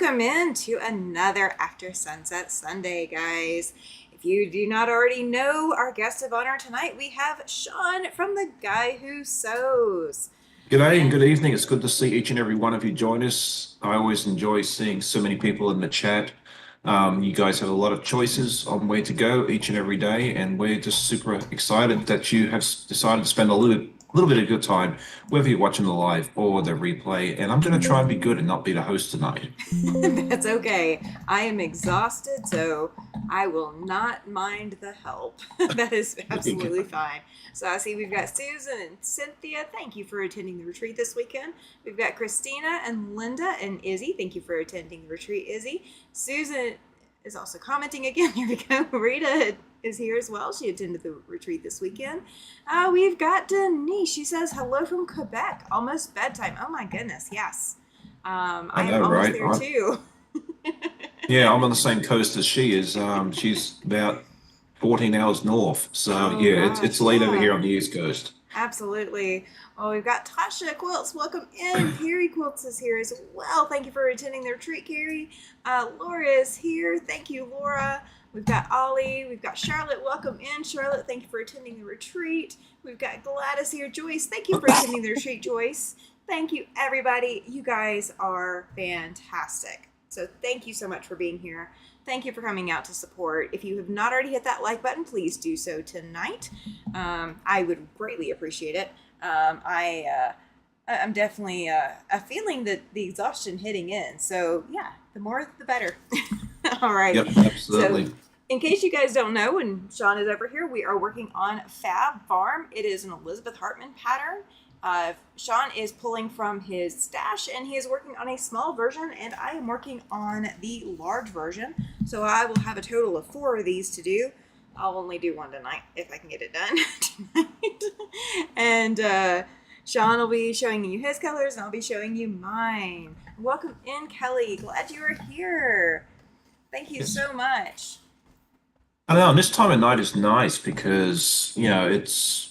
Welcome into another After Sunset Sunday, guys. If you do not already know our guest of honor tonight, we have Sean from The Guy Who Sews. G'day and And good evening. It's good to see each and every one of you join us. I always enjoy seeing so many people in the chat. You guys have a lot of choices on where to go each and every day, and we're just super excited that you have decided to spend a little bit of good time, whether you're watching the live or the replay. And I'm going to try and be good and not be the host tonight. that's okay. I am exhausted, so I will not mind the help. That is absolutely fine. So I see we've got Susan and Cynthia. Thank you for attending the retreat this weekend. We've got Christina and Linda and Izzy. Thank you for attending the retreat, Izzy. Susan is also commenting again. Here we go. Rita is here as well. She attended the retreat this weekend. We've got Denise. She says, hello from Quebec. Almost bedtime. Oh my goodness. Yes. I I am know, almost right? there too. Yeah, I'm on the same coast as she is. She's about 14 hours north. So Oh yeah, it's gosh, late over here yeah. on the East Coast. Absolutely. Well, we've got Tasha Quilts. Welcome in. Carrie Quilts is here as well. Thank you for attending the retreat, Carrie. Laura is here. Thank you, Laura. We've got Ollie. We've got Charlotte. Welcome in, Charlotte. Thank you for attending the retreat. We've got Gladys here. Joyce, thank you for attending the retreat, Joyce. Thank you, everybody. You guys are fantastic. So thank you so much for being here. Thank you for coming out to support. If you have not already hit that like button, please do so tonight. I would greatly appreciate it. I'm definitely feeling that the exhaustion hitting in. So yeah, the more the better. All right. Yep, So absolutely. in case you guys don't know, and Sean is over here, we are working on Fab Farm. It is an Elizabeth Hartman pattern. Sean is pulling from his stash and he is working on a small version, and I am working on the large version. So I will have a total of 4 of these to do. I'll only do one tonight if I can get it done tonight. And Sean will be showing you his colors and I'll be showing you mine. Welcome in, Kelly. Glad you are here. Thank you Yes. so much. I know, and this time of night is nice because, it's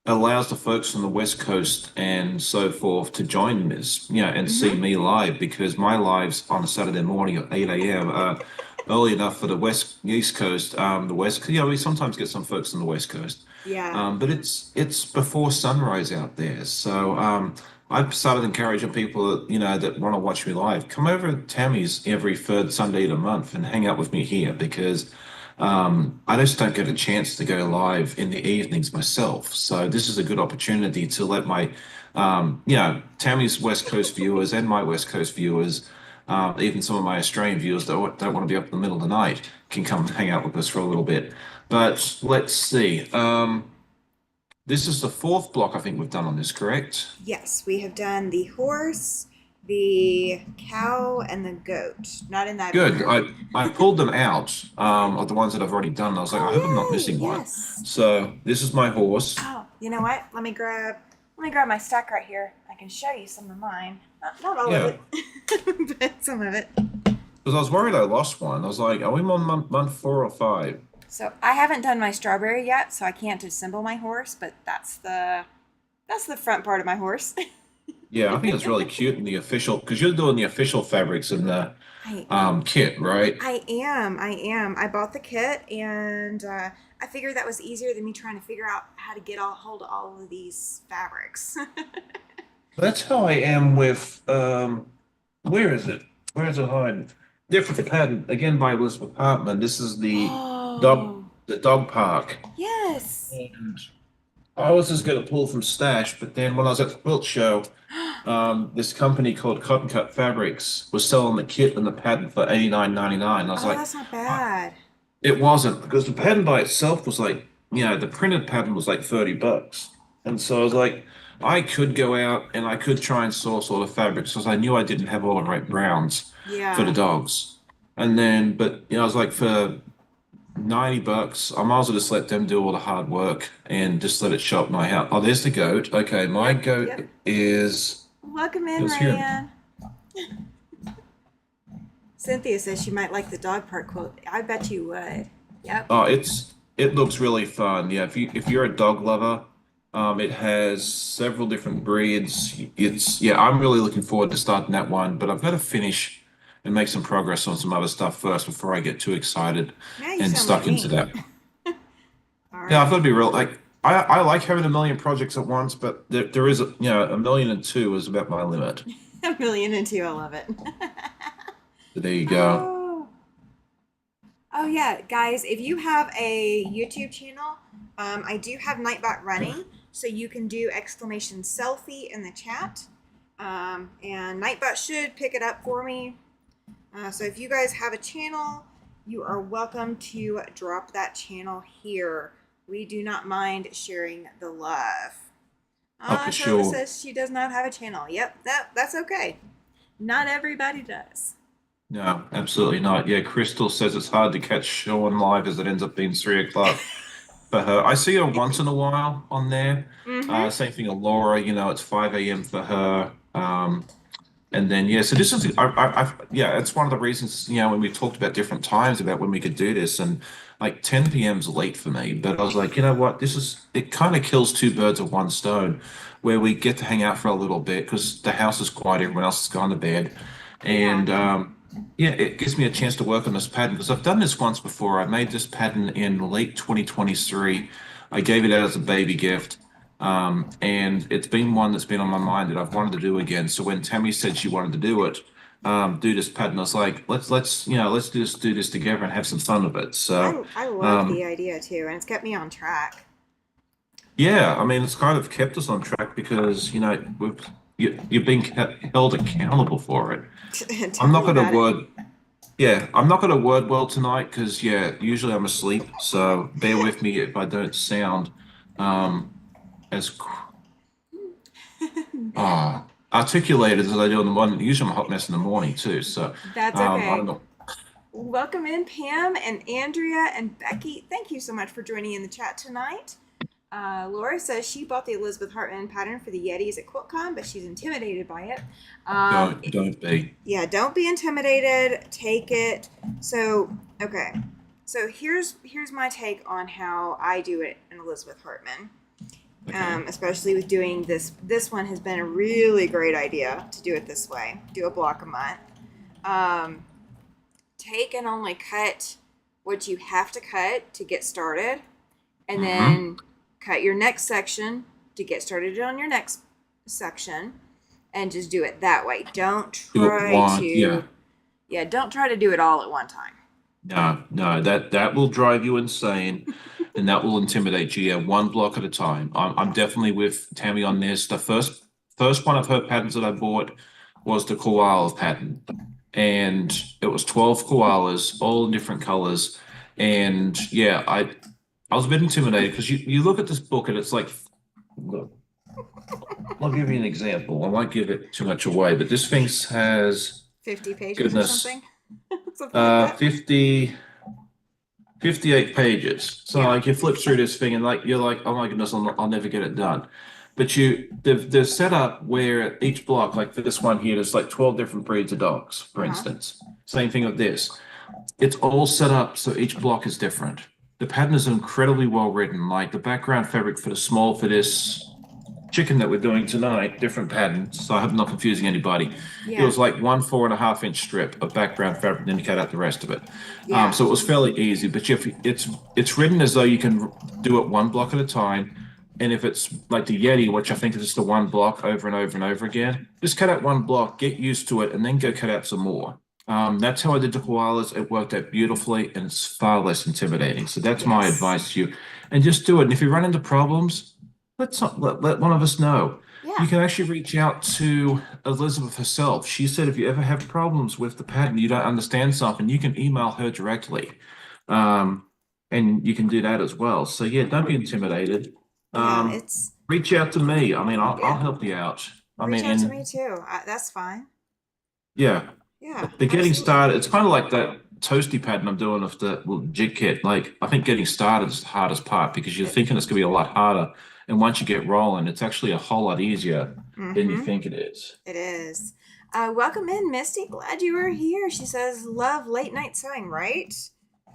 allows the folks on the West Coast and so forth to join us, and see Mm-hmm. me live because my lives on a Saturday morning at 8 a.m. are early enough for the East Coast, the West. We sometimes get some folks on the West Coast, Yeah. but it's before sunrise out there. So I've started encouraging people that want to watch me live, come over to Tammy's every third Sunday of the month and hang out with me here because. I just don't get a chance to go live in the evenings myself. So this is a good opportunity to let my, Tammy's West Coast viewers and my West Coast viewers, even some of my Australian viewers that don't want to be up in the middle of the night can come hang out with us for a little bit. But let's see. This is the fourth block I think we've done on this, correct? Yes, we have done the horse, the cow, and the goat. Not in that Good. order. I pulled them out of the ones that I've already done. And I was like, I hope I'm not Oh, yay! missing one. Yes. So this is my horse. Oh, you know what? Let me grab my stack right here. I can show you some of mine. Not all of Yeah. it, but some of it. Because I was worried I lost one. I was like, are we on month 4 or 5? So I haven't done my strawberry yet, so I can't assemble my horse. But that's the front part of my horse. Yeah, I think it's really cute in the official, because you're doing the official fabrics in the I kit, right? I am. I am. I bought the kit, and I figured that was easier than me trying to figure out how to get hold of all of these fabrics. That's how I am with where is it? Where is it hiding? Different pattern again by Elizabeth Hartman. This is Oh, the dog park. yes. And I was just going to pull from Stash, but then when I was at the quilt show, this company called Cotton Cut Fabrics was selling the kit and the pattern for 89.99. I was Oh, like, that's not "Ah." bad. It wasn't because the pattern by itself was like, the printed pattern was like $30. And so I was like, I could go out and I could try and source all the fabrics because I knew I didn't have all the right browns for the Yeah. dogs. And then, but I was like, for $90, I might as well just let them do all the hard work and just let it show up my house. Oh, there's the goat. Okay, my Yep. goat Yep. is Welcome it in, was here. Ryan. Cynthia says she might like the dog part quote. I bet you would. Yep. Oh, it looks really fun. Yeah, if you're a dog lover, It has several different breeds. Yeah, I'm really looking forward to starting that one, but I've got to finish and make some progress on some other stuff first before I get too excited Now you and sound like stuck into me. that. All Yeah, I've got right. to be real. Like, I like having a million projects at once, but there is a million and two is about my limit. A million and two. I love it. So there you go. Oh. Oh yeah, guys, if you have a YouTube channel, I do have Nightbot running, so you can do exclamation selfie in the chat. And Nightbot should pick it up for me. So if you guys have a channel, you are welcome to drop that channel here. We do not mind sharing the love. Oh, for Charlotte sure. says she does not have a channel. Yep, that's okay. Not everybody does. No, absolutely not. Yeah, Crystal says it's hard to catch Sean live as it ends up being 3 o'clock for her. I see her once in a while on there. Mm-hmm. Same thing with Laura, it's 5 a.m. for her. And then yeah, so this is yeah, it's one of the reasons, when we talked about different times about when we could do this, and like 10 p.m. is late for me, but I was like, you know what, it kind of kills two birds with one stone, where we get to hang out for a little bit because the house is quiet, everyone else has gone to bed, Yeah. and yeah, it gives me a chance to work on this pattern because I've done this once before. I made this pattern in late 2023. I gave it out as a baby gift. And it's been one that's been on my mind that I've wanted to do again. So when Tammy said she wanted to do it, do this pattern, I was like, let's just do this together and have some fun with it. So, I love the um, idea too, and it's kept me on track. yeah, I mean, it's kind of kept us on track because you've been held accountable for it. I'm Tell not me going to about it. word, yeah, I'm not going to word well tonight because yeah, usually I'm asleep. So bear with me if I don't sound um, as articulated as I do in the morning. Usually I'm a hot mess in the morning too. So That's I don't okay. know. Welcome in, Pam and Andrea and Becky. Thank you so much for joining in the chat tonight. Laura says she bought the Elizabeth Hartman pattern for the Yetis at QuiltCon, but she's intimidated by it. Don't be. Yeah, don't be intimidated. Take it. So, okay. So here's my take on how I do it in Elizabeth Hartman. Okay. Especially with doing this. This one has been a really great idea to do it this way. Do a block a month. Um, Take and only cut what you have to cut to get started, and Mm-hmm. then cut your next section to get started on your next section, and just do it that way. Don't Do it try one. Yeah. to, yeah, don't try to do it all at one time. No, no, that will drive you insane, and that will intimidate you. Yeah, one block at a time. I'm Yeah. definitely with Tammy on this. The first one of her patterns that I bought was the koala pattern, and it was 12 koalas, all in different colors. And yeah, I was a bit intimidated because you look at this book and it's like, look, I'll give you an example. I won't give it too much away, but this thing has 50 pages or goodness, something. Something like that. 50. 58 pages. So Yeah. like you flip through this thing and like you're like, oh my goodness, I'll never get it done. But they're set up where each block, like for this one here, there's like 12 different breeds of dogs, for Uh-huh. instance. Same thing with this. It's all set up so each block is different. The pattern is incredibly well written. Like the background fabric for this chicken that we're doing tonight, different patterns. So I hope I'm not confusing anybody. It Yeah. was like 1 4.5 inch strip of background fabric, then you cut out the rest of it. Yeah. So it was fairly easy, but it's written as though you can do it one block at a time. And if it's like the Yeti, which I think is just the one block over and over and over again, just cut out one block, get used to it, and then go cut out some more. That's how I did the koalas. It worked out beautifully, and it's far less intimidating. So that's my Yes. advice to you. And just do it. And if you run into problems, let one of us know. You Yeah. can actually reach out to Elizabeth herself. She said if you ever have problems with the pattern, you don't understand something, you can email her directly. Um, and you can do that as well. So yeah, don't be intimidated. Yeah. Um, It's, reach out to me. I mean, I'll yeah. help you out. I Reach out to me mean, too. That's fine. yeah, Yeah. the getting Absolutely. started, it's kind of like that toasty pattern I'm doing with the jig kit. Like, I think getting started is the hardest part because you're thinking it's going to be a lot harder. And once you get rolling, it's actually a whole lot easier than you Mm-hmm. think it is. It is. Welcome in, Misty. Glad you were here. She says, love late night sewing, right?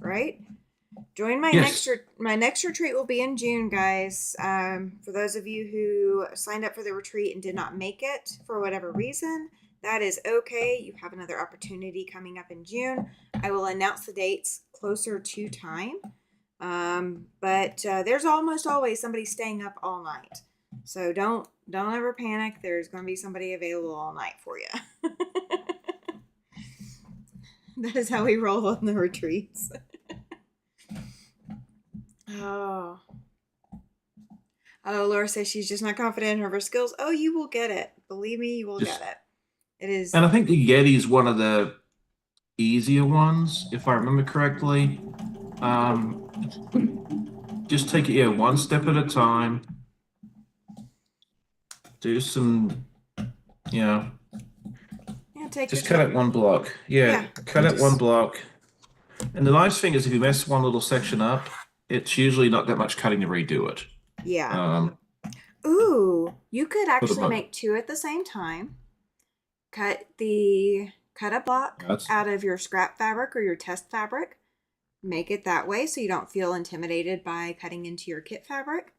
Right? Join Yes. my next retreat will be in June, guys. For those of you who signed up for the retreat and did not make it for whatever reason, that is okay. You have another opportunity coming up in June. I will announce the dates closer to time. But there's almost always somebody staying up all night. So don't ever panic. There's going to be somebody available all night for you. That is how we roll on the retreats. Oh. Oh, Laura says she's just not confident in her skills. Oh, you will get it. Believe me, you will get Just, it. It is, and I think the Yeti is one of the easier ones, if I remember correctly. Um, just take it, yeah, one step at a time. Do some, you know, yeah, take your just cut time. out one block. Yeah, Yeah, cut out one just, block. And the nice thing is, if you mess one little section up, it's usually not that much cutting to redo it. yeah. Um, Ooh, you could for the actually most, make two at the same time. Cut a block that's out of your scrap fabric or your test fabric. Make it that way so you don't feel intimidated by cutting into your kit fabric.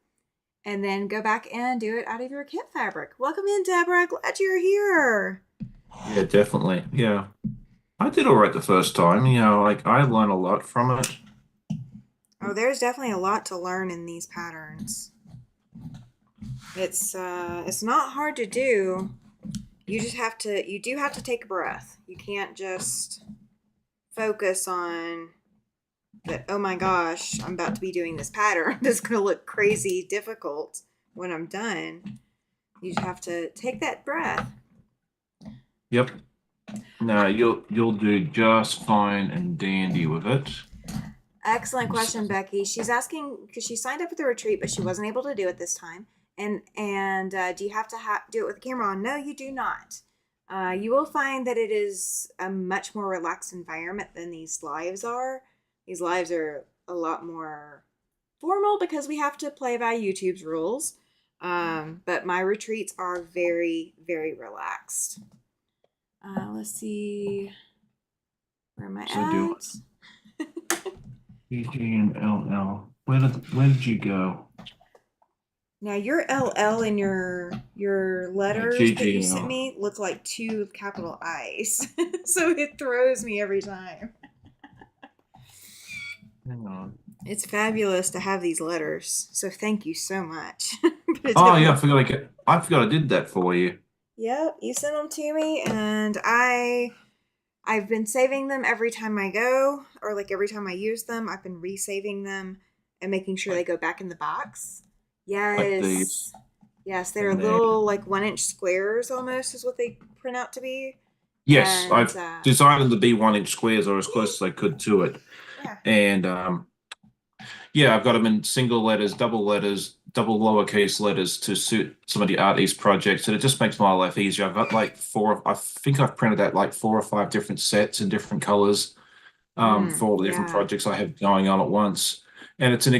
And then go back and do it out of your kit fabric. Welcome in, Deborah. Glad you're here. yeah, definitely. Yeah, I did all right the first time. Like I learned a lot from it. Oh, there's definitely a lot to learn in these patterns. It's not hard to do. You do have to take a breath. You can't just focus on that, oh my gosh, I'm about to be doing this pattern. This is gonna look crazy difficult when I'm done. You just have to take that breath. Yep. No, you'll do just fine and dandy with it. Excellent question, Becky. She's asking because she signed up for the retreat, but she wasn't able to do it this time. And do you have to do it with the camera on? No, you do not. You will find that it is a much more relaxed environment than these lives are. These lives are a lot more formal because we have to play by YouTube's rules. But my retreats are very, very relaxed. Let's see. Where am I So do at? EGNLL. Where did you go? Now your LL and your letters that you sent GGNL. me look like two capital I's, so it throws me every time. Hang on. It's fabulous to have these letters, so thank you so much. But it Oh yeah, definitely, I forgot I did that for you. yep, you sent them to me, and I've been saving them every time I go, or like every time I use them. I've been resaving them and making sure they Like go back in the box. like these. Yes. Yes, they're And then little like 1 inch squares almost is what they print out to be. yes, And I've designed them to be 1 inch squares or as yeah, close as I could to it. yeah. And yeah, I've got them in single letters, double lowercase letters to suit some of the Art East projects, and it just makes my life easier. I've got like four. I think I've printed out like 4 or 5 different sets in different colors for all the different Yeah. projects I have going on at once, and it's a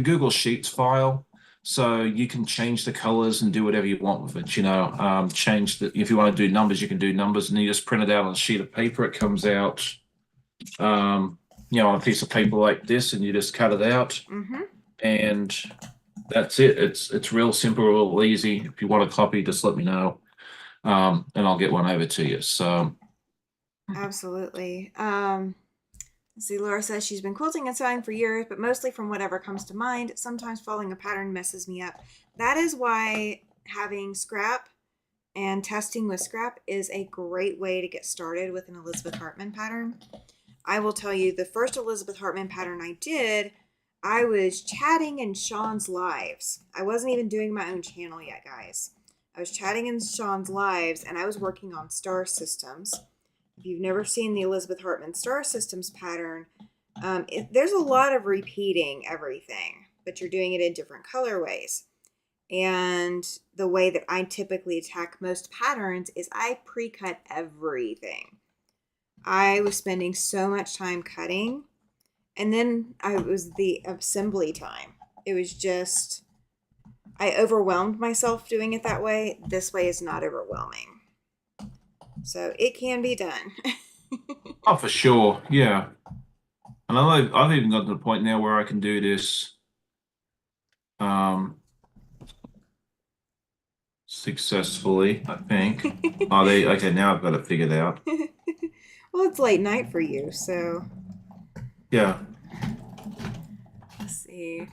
Google Sheets file, so you can change the colors and do whatever you want with it. Change the if you want to do numbers, you can do numbers, and you just print it out on a sheet of paper. It comes out on a piece of paper like this, and you just cut it out, Mm-hmm. and that's it. It's real simple, real easy. If you want a copy, just let me know, and I'll get one over to you. So, Absolutely. Let's see, Laura says she's been quilting and sewing for years, but mostly from whatever comes to mind. Sometimes following a pattern messes me up. That is why having scrap and testing with scrap is a great way to get started with an Elizabeth Hartman pattern. I will tell you, the first Elizabeth Hartman pattern I did, I was chatting in Sean's lives. I wasn't even doing my own channel yet, guys. I was chatting in Sean's lives and I was working on star systems. If you've never seen the Elizabeth Hartman star systems pattern, there's a lot of repeating everything, but you're doing it in different colorways. And the way that I typically attack most patterns is I pre-cut everything. I was spending so much time cutting, and then I was the assembly time. It was just I overwhelmed myself doing it that way. This way is not overwhelming. So it can be done. oh, for sure, yeah. And I've even got to the point now where I can do this um, successfully, I think. Oh, they okay. Now I've got it figured out. Well, it's late night for you, so Yeah, let's see.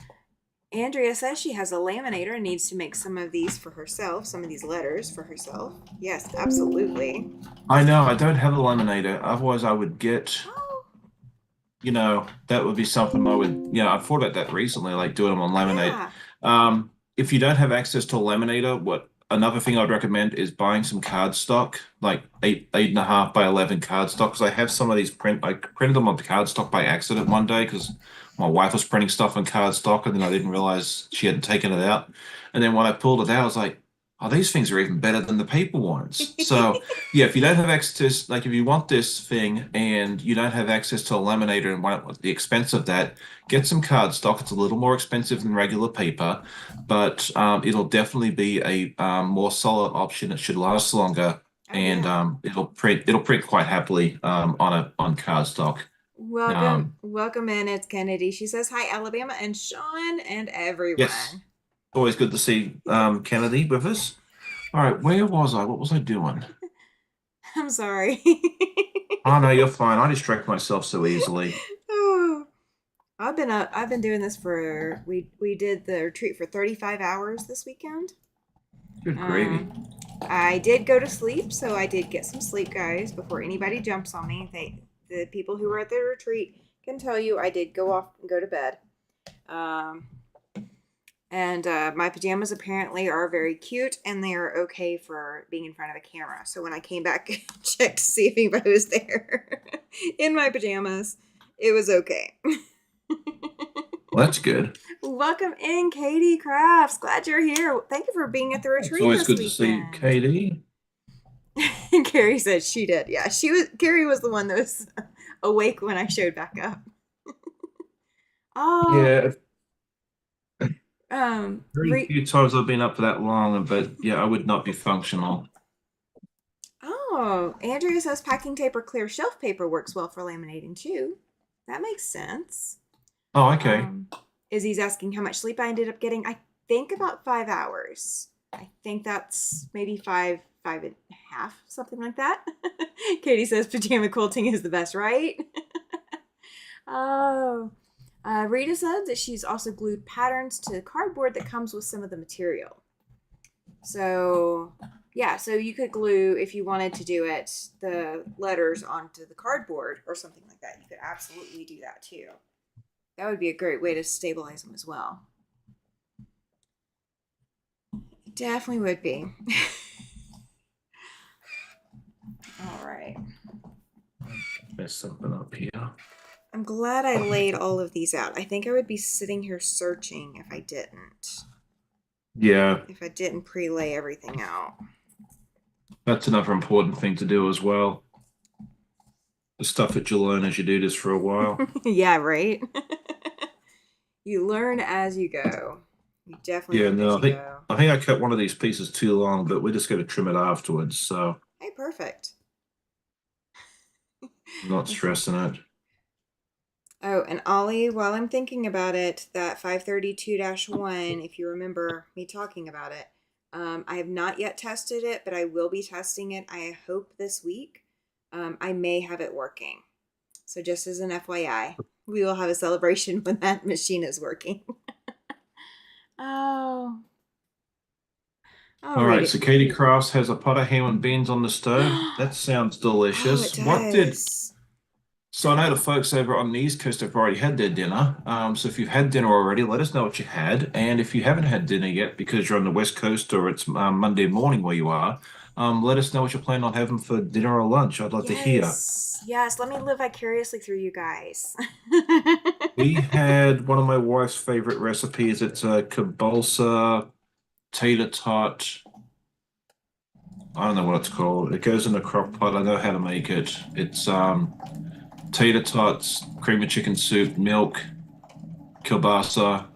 Andrea says she has a laminator and needs to make some of these for herself, some of these letters for herself. Yes, absolutely. I know. I don't have a laminator. Otherwise, I would get. Oh, That would be something I would. Yeah, I thought about that recently, like doing them on laminate. yeah. If you don't have access to a laminator, what another thing I'd recommend is buying some cardstock, like 8.5 by 11 cardstock. Because I have some of these I printed them on cardstock by accident one day because my wife was printing stuff on cardstock, and then I didn't realize she hadn't taken it out. And then when I pulled it out, I was like, "Oh, these things are even better than the paper ones." So yeah, if you don't have access, like if you want this thing and you don't have access to a laminator and want the expense of that, get some cardstock. It's a little more expensive than regular paper, but it'll definitely be a more solid option. It should last longer, Oh and yeah. it'll print quite happily on cardstock. Welcome, Um, welcome in. It's Kennedy. She says hi, Alabama, and Sean and yes, everyone. always good to see Kennedy with us. All right, where was I? What was I doing? I'm sorry. Oh no, you're fine. I distract myself so easily. Oh, I've been doing this for we did the retreat for 35 hours this weekend. Good gravy. Um, I did go to sleep, so I did get some sleep, guys, before anybody jumps on me. The people who were at the retreat can tell you I did go off and go to bed. Um, and my pajamas apparently are very cute, and they are okay for being in front of a camera. So when I came back and checked to see if anybody was there in my pajamas, it was okay. Well, that's good. Welcome in, Katie Crafts. Glad you're here. Thank you for being at the It's retreat always this good to see weekend. Katie. And Carrie said she did. Yeah, she was. Carrie was the one that was awake when I showed back up. Oh, Yeah, very re. few times I've been up for that long, but yeah, I would not be functional. Oh, Andrea says packing tape or clear shelf paper works well for laminating too. That makes sense. Oh, okay. Um, Izzy's asking how much sleep I ended up getting. I think about 5 hours. I think that's maybe five and a half, something like that. Katie says pajama quilting is the best, right? Oh, Rita said that she's also glued patterns to the cardboard that comes with some of the material. So, yeah, so you could glue, if you wanted to do it, the letters onto the cardboard or something like that. You could absolutely do that too. That would be a great way to stabilize them as well. It definitely would be. All right. There's something up here. I'm glad I laid all of these out. I think I would be sitting here searching if I didn't. Yeah, If I didn't pre-lay everything out. that's another important thing to do as well. The stuff that you'll learn as you do this for a while. Yeah, right? You learn as you go. You definitely Yeah, learn as no, I you think go. I think I cut one of these pieces too long, but we're just going to trim it afterwards, so Hey, perfect. I'm not stressing it. Oh, and Ollie, while I'm thinking about it, that 532-1, if you remember me talking about it, I have not yet tested it, but I will be testing it, I hope, this week. I may have it working. So, just as an FYI, we will have a celebration when that machine is working. Oh, All right, alrighty. so Katie Crafts has a pot of ham and beans on the stove. That sounds Oh, it delicious. does. So I know the folks over on the East Coast have already had their dinner. So if you've had dinner already, let us know what you had. And if you haven't had dinner yet because you're on the West Coast or it's Monday morning where you are, let us know what you're planning on having for dinner or lunch. I'd love to hear. Yes. Yes. Let me live vicariously through you guys. We had one of my wife's favorite recipes. It's a kielbasa tater tot. I don't know what it's called. It goes in a crock pot. I know how to make it. It's tater tots, cream of chicken soup, milk, kielbasa,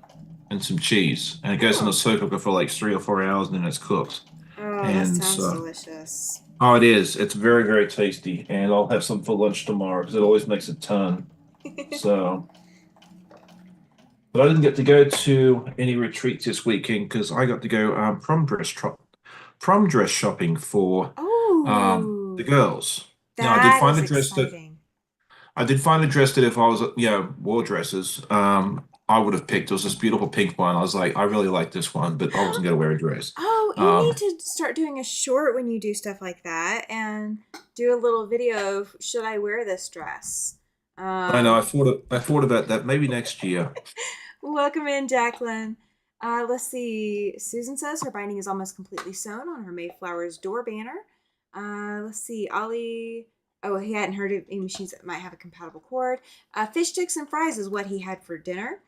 and some cheese. And it goes in the Oh. slow cooker for like 3 or 4 hours, and then it's cooked. Oh, that And sounds so, delicious. oh, it is. It's very, very tasty. And I'll have some for lunch tomorrow because it always makes a ton. So, but I didn't get to go to any retreats this weekend because I got to go prom dress shopping for the Oh, girls. Now, that is exciting. I did find a dress that if I was, wore dresses, I would have picked. It was this beautiful pink one. I was like, I really like this one, but I wasn't going to wear a dress. Oh, you need Um, to start doing a short when you do stuff like that and do a little video of should I wear this dress? I know. Um, I thought about that. Maybe next year. Welcome in, Jacqueline. Let's see. Susan says her binding is almost completely sewn on her Mayflower's door banner. Let's see. Ollie. Oh, he hadn't heard of any machines that might have a compatible cord. Fish sticks and fries is what he had for dinner.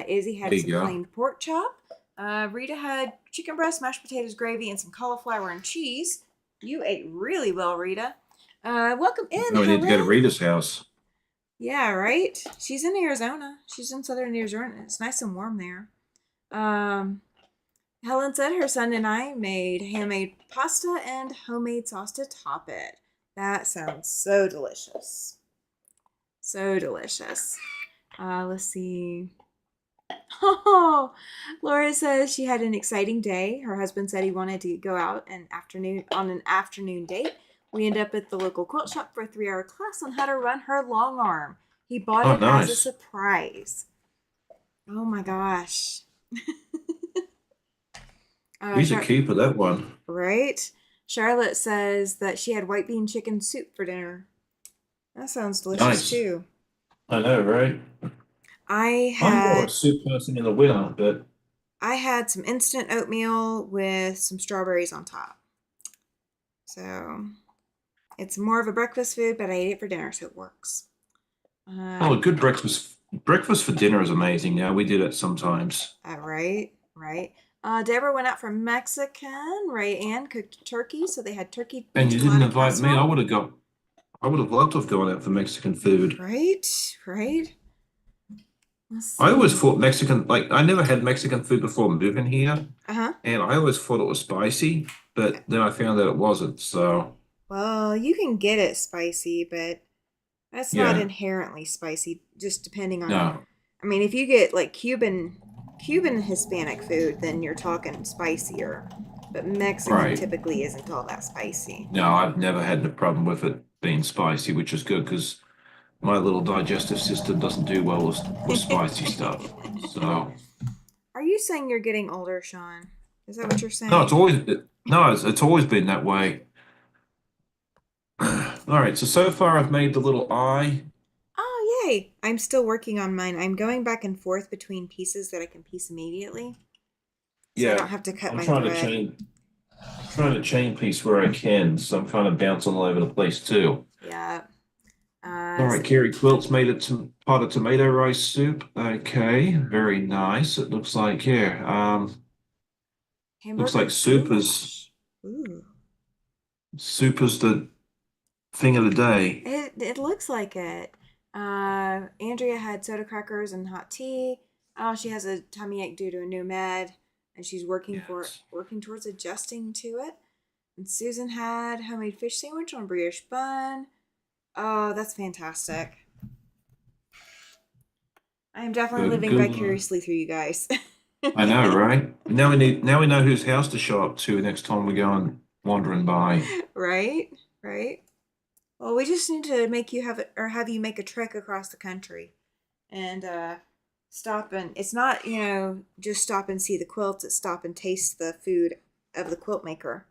Izzy There had you some go. plain pork chop. Rita had chicken breast, mashed potatoes, gravy, and some cauliflower and cheese. You ate really well, Rita. Welcome in, No, we need to go to Helen. Rita's house. Yeah, right. She's in Arizona. She's in southern Arizona. It's nice and warm there. Um, Helen said her son and I made handmade pasta and homemade sauce to top it. That sounds so delicious. So delicious. Let's see. Oh, Laura says she had an exciting day. Her husband said he wanted to go out an afternoon date. We end up at the local quilt shop for a 3 hour class on how to run her long arm. He bought Oh, it as a nice. surprise. Oh my gosh. He's a Char- keeper, that one. right? Charlotte says that she had white bean chicken soup for dinner. That sounds delicious Nice. too. I know, right? I I'm more a had soup person in the winter, but I had some instant oatmeal with some strawberries on top. So it's more of a breakfast food, but I ate it for dinner, so it works. oh, Uh, a good breakfast for dinner is amazing. Yeah, we do that sometimes. right, right. Deborah went out for Mexican. Ray Ann cooked turkey, so they had turkey And you didn't enchilada invite me. casserole. I would have loved to have gone out for Mexican food. Right, right. Let's I always see. thought Mexican, like I never had Mexican food before moving here, Uh huh. and I always thought it was spicy, but then I found that it wasn't. So Well, you can get it spicy, but that's not yeah, inherently spicy. Just depending on. no, I mean, if you get like Cuban Hispanic food, then you're talking spicier. But Mexican right. typically isn't all that spicy. No, I've never had a problem with it being spicy, which is good because my little digestive system doesn't do well with spicy stuff. So Are you saying you're getting older, Sean? Is that what you're no, it's saying? always no, it's always been that way. All right, so far I've made the little eye. Oh, yay! I'm still working on mine. I'm going back and forth between pieces that I can piece immediately, so I Yeah, don't have to cut I'm my trying to thread. chain piece where I can, so I'm kind of bouncing all over the place too. Yeah. All right, So Carrie Quilt's made a pot of tomato rice soup. Okay, very nice. It looks like yeah, looks hamburger like goulash. Ooh. soup is the thing of the day. It looks like it. Andrea had soda crackers and hot tea. Oh, she has a tummy ache due to a new med, and she's Yes. working towards adjusting to it. And Susan had homemade fish sandwich on brioche bun. Oh, that's fantastic. I am definitely Good, living good one. vicariously through you guys. I know, right? Now we know whose house to show up to next time we go and wandering by. Right? Right? Well, we just need to make you have it or have you make a trek across the country and stop and it's not, just stop and see the quilts, it's stop and taste the food of the quilt maker.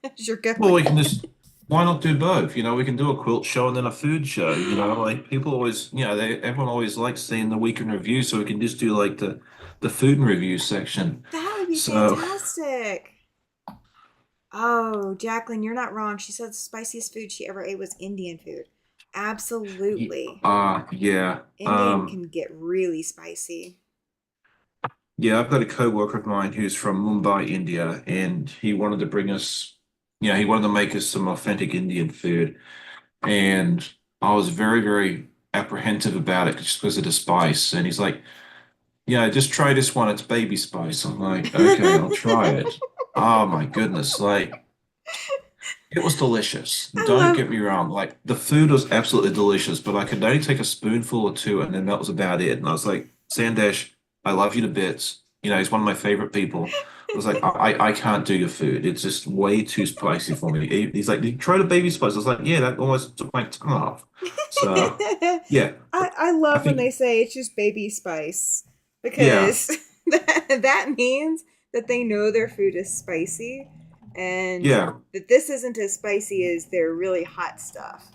As you're Well, we going. can just why not do both? We can do a quilt show and then a food show. Like people always, everyone always likes seeing the weekend review, so we can just do like the food and review section. That would be So, fantastic. Oh, Jacqueline, you're not wrong. She said the spiciest food she ever ate was Indian food. Absolutely. yeah, Indian can get really spicy. yeah. I've got a co-worker of mine who's from Mumbai, India, and he wanted to bring us, he wanted to make us some authentic Indian food, and I was very, very apprehensive about it just because of the spice. And he's like, "Yeah, just try this one. It's baby spice." I'm like, "Okay, I'll try it." Oh my goodness! it was delicious. I Don't love. get me wrong. Like the food was absolutely delicious, but I could only take a spoonful or two, and then that was about it. And I was like, Sandesh, I love you to bits. You know, he's one of my favorite people. I was like, I can't do your food. It's just way too spicy for me. He's like, try the baby spice. I was like, yeah, that almost took my tongue off. So yeah, I I love when they think say it's just baby spice yeah, because that means that they know their food is spicy and yeah. that this isn't as spicy as their really hot stuff.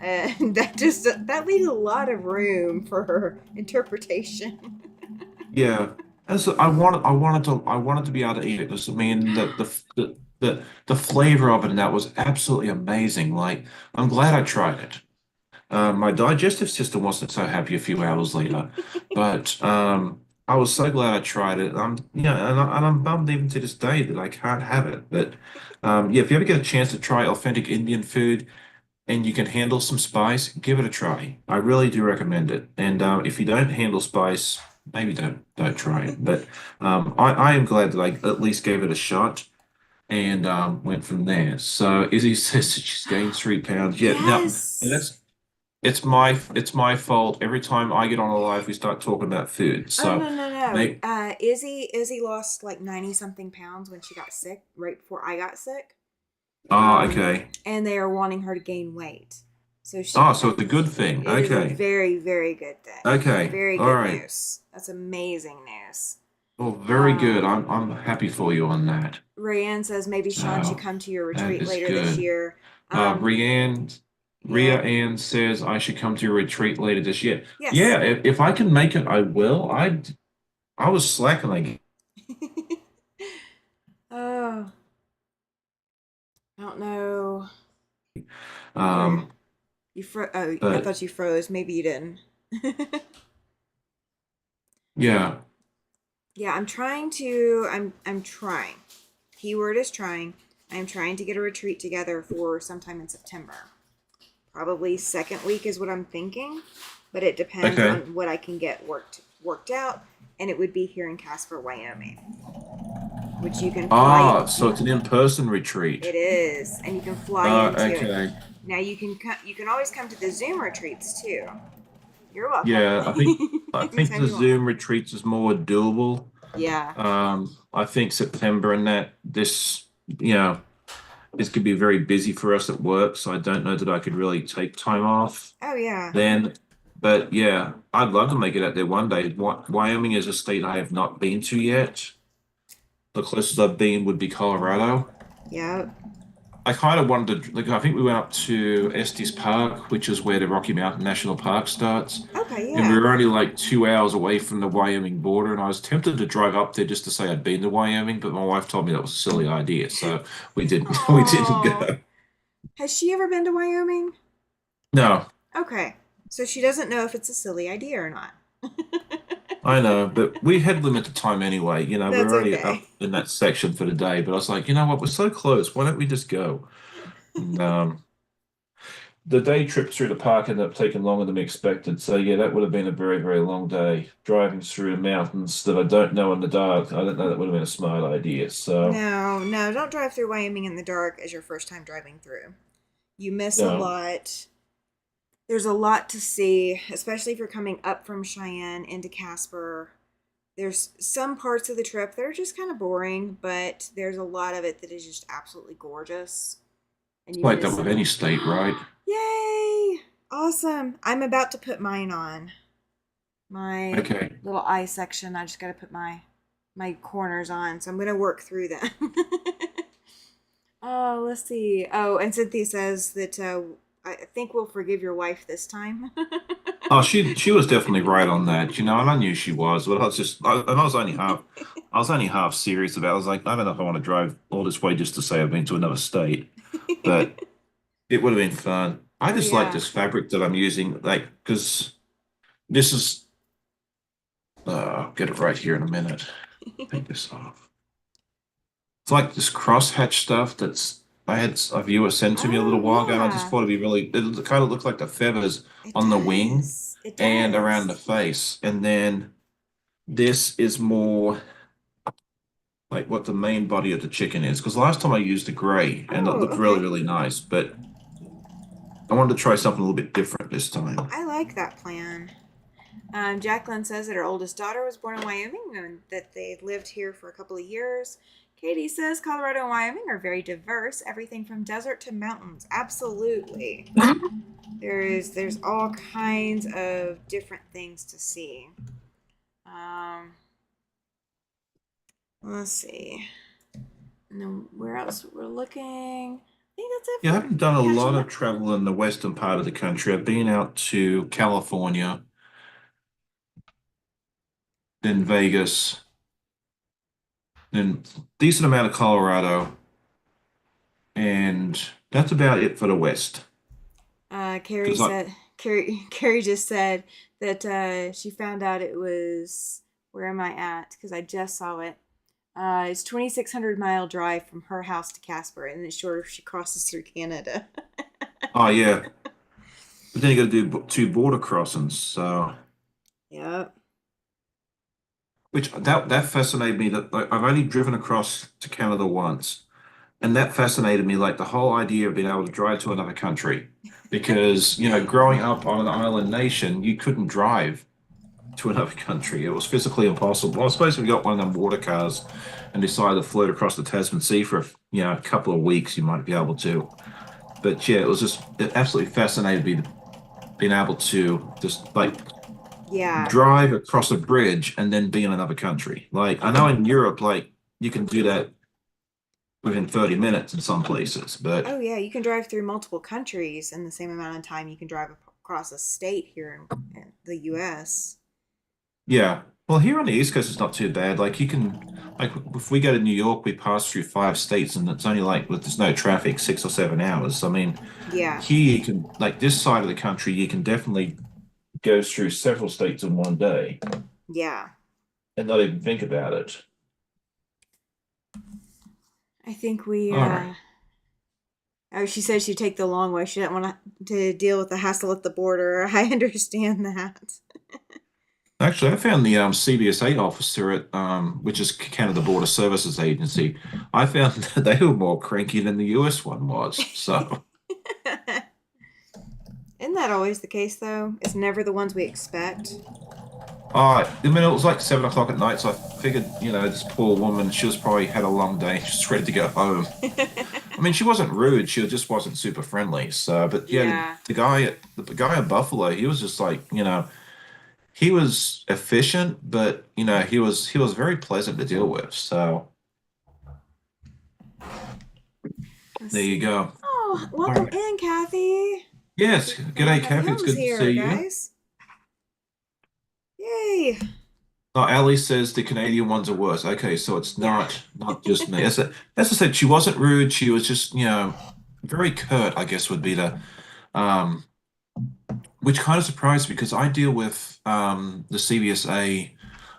And that leaves a lot of room for interpretation. Yeah, and so I wanted to be able to eat it because I mean the flavor of it and that was absolutely amazing. Like I'm glad I tried it. My digestive system wasn't so happy a few hours later, but I was so glad I tried it. Yeah, and I'm bummed even to this day that I can't have it. But yeah, if you ever get a chance to try authentic Indian food and you can handle some spice, give it a try. I really do recommend it. And if you don't handle spice, maybe don't try it. But I am glad that I at least gave it a shot and went from there. So Izzy says that she's gained 3 pounds. Yeah, now and Yes. it's my fault. Every time I get on a live, we start talking about food. Oh So no no no. make Izzy lost like 90 something pounds when she got sick right before I got sick. okay. And they are wanting her to gain weight. So Ah, so it's a good thing. it is a Okay. very very good thing. Okay. Very All good right. news. That's amazing news. Well, very good. Um, I'm happy for you on that. Rayanne says maybe Sean should So come to your that retreat is later this good. year. Uh, Um, Rianne, yeah. Ria Ann says I should come to your retreat later this year. Yes. Yeah, if I can make it, I will. I was slacking like, Oh, I don't know. Where um, you oh, I but thought you froze. Maybe you didn't. yeah, Yeah, I'm trying. Keyword is trying. I'm trying to get a retreat together for sometime in September. Probably second week is what I'm thinking, but it depends okay. on what I can get worked out, and it would be here in Casper, Wyoming, which you can fly. Ah, so it's an in-person retreat. It is, and you can fly into it. Okay. Now you can always come to the Zoom retreats too. You're welcome. Yeah, I think Anytime the you want. Zoom retreats is more doable. Yeah. I think September and that this, you know, this could be very busy for us at work, so I don't know that I could really take time off Oh yeah. then. But yeah, I'd love to make it out there one day. Wyoming is a state I have not been to yet. The closest I've been would be Colorado. Yeah. I kind of wanted to, like, I think we went up to Estes Park, which is where the Rocky Mountain National Park starts. Okay. And we Yeah. were only like 2 hours away from the Wyoming border. And I was tempted to drive up there just to say I'd been to Wyoming, but my wife told me that was a silly idea. So we didn't, we didn't Oh. go. Has she ever been to Wyoming? No, Okay. So she doesn't know if it's a silly idea or not. I know, but we had limited time anyway. You know, we That's were already okay. up in that section for the day. But I was like, you know what? We're so close. Why don't we just go? And the day trip through the park ended up taking longer than we expected. So yeah, that would have been a very, very long day driving through mountains that I don't know in the dark. I don't know that would have been a smart idea. So No, no, don't drive through Wyoming in the dark as your first time driving through. You miss a no. lot. There's a lot to see, especially if you're coming up from Cheyenne into Casper. There's some parts of the trip that are just kind of boring, but there's a lot of it that is just absolutely gorgeous. And It's you like that miss. with any state, right? Yay! Awesome. I'm about to put mine on. My Okay. little eye section. I just got to put my corners on, so I'm going to work through them. Oh, let's see. Oh, and Cynthia says that I think we'll forgive your wife this time. Oh, she was definitely right on that, you know, and I knew she was, but and I was only half serious about it. I was like, I don't know if I want to drive all this way just to say I've been to another state, but it would have been fun. I Oh just like yeah. this fabric that I'm using, like, because this is, I'll get it right here in a minute. Take this off. It's like this crosshatch stuff that's I had a viewer send to me a Oh little while ago, and I just yeah. thought it'd be really. It kind of looks like the feathers It on the wing does. It and around the does. face, and then this is more. like what the main body of the chicken is. Because last time I used a gray and it Oh, looked really, okay. really nice, but I wanted to try something a little bit different this time. I like that plan. Jacqueline says that her oldest daughter was born in Wyoming and that they lived here for a couple of years. Katie says Colorado and Wyoming are very diverse, everything from desert to mountains. Absolutely. There's all kinds of different things to see. Um, let's see. And then where else we're looking? I think that's it Yeah, I for haven't done a lot catching of up. travel in the western part of the country. I've been out to California, then Vegas, then decent amount of Colorado, and that's about it for the west. Carrie Because I, said Carrie just said that she found out it was where am I at? Because I just saw it. It's 2,600 mile drive from her house to Casper, and it's shorter if she crosses through Canada. oh yeah, but then you got to do two border crossings. So, Yep. which that fascinated me. That like, I've only driven across to Canada once, and that fascinated me. Like the whole idea of being able to drive to another country, because growing up on an island nation, you couldn't drive to another country. It was physically impossible. Well, I suppose if you got one of them water cars and decided to float across the Tasman Sea for a couple of weeks, you might be able to. But yeah, it absolutely fascinated me being able to just like Yeah. drive across a bridge and then be in another country. Like I know in Europe, like you can do that within 30 minutes in some places, but Oh yeah, you can drive through multiple countries in the same amount of time you can drive across a state here in the U.S. yeah. Well, here on the East Coast, it's not too bad. Like you can, like if we go to New York, we pass through 5 states, and it's only like with there's no traffic, 6 or 7 hours. I mean, Yeah. here you can, like this side of the country, you can definitely go through several states in one day Yeah. and not even think about it. I think we All right. oh, she said she'd take the long way. She didn't want to deal with the hassle at the border. I understand that. Actually, I found the CBSA officer at which is Canada Border Services Agency. I found that they were more cranky than the US one was. So, Isn't that always the case, though? It's never the ones we expect. I mean, it was like 7 o'clock at night, so I figured, this poor woman, she was probably had a long day, she's ready to go home. I mean, she wasn't rude, she just wasn't super friendly. So, but yeah, Yeah. the guy at Buffalo, he was just like, he was efficient, but he was very pleasant to deal with. So Let's there you see. go. Oh, All welcome right. in, Kathy. Yes. Glad G'day, to have Kathy. It's Helms good to see here, you. guys. Yay. Oh, Ali says the Canadian ones are worse. Okay, so it's Yeah. not just me. As I said, she wasn't rude. She was just, very curt, I guess would be um, which kind of surprised me because I deal with the CBSA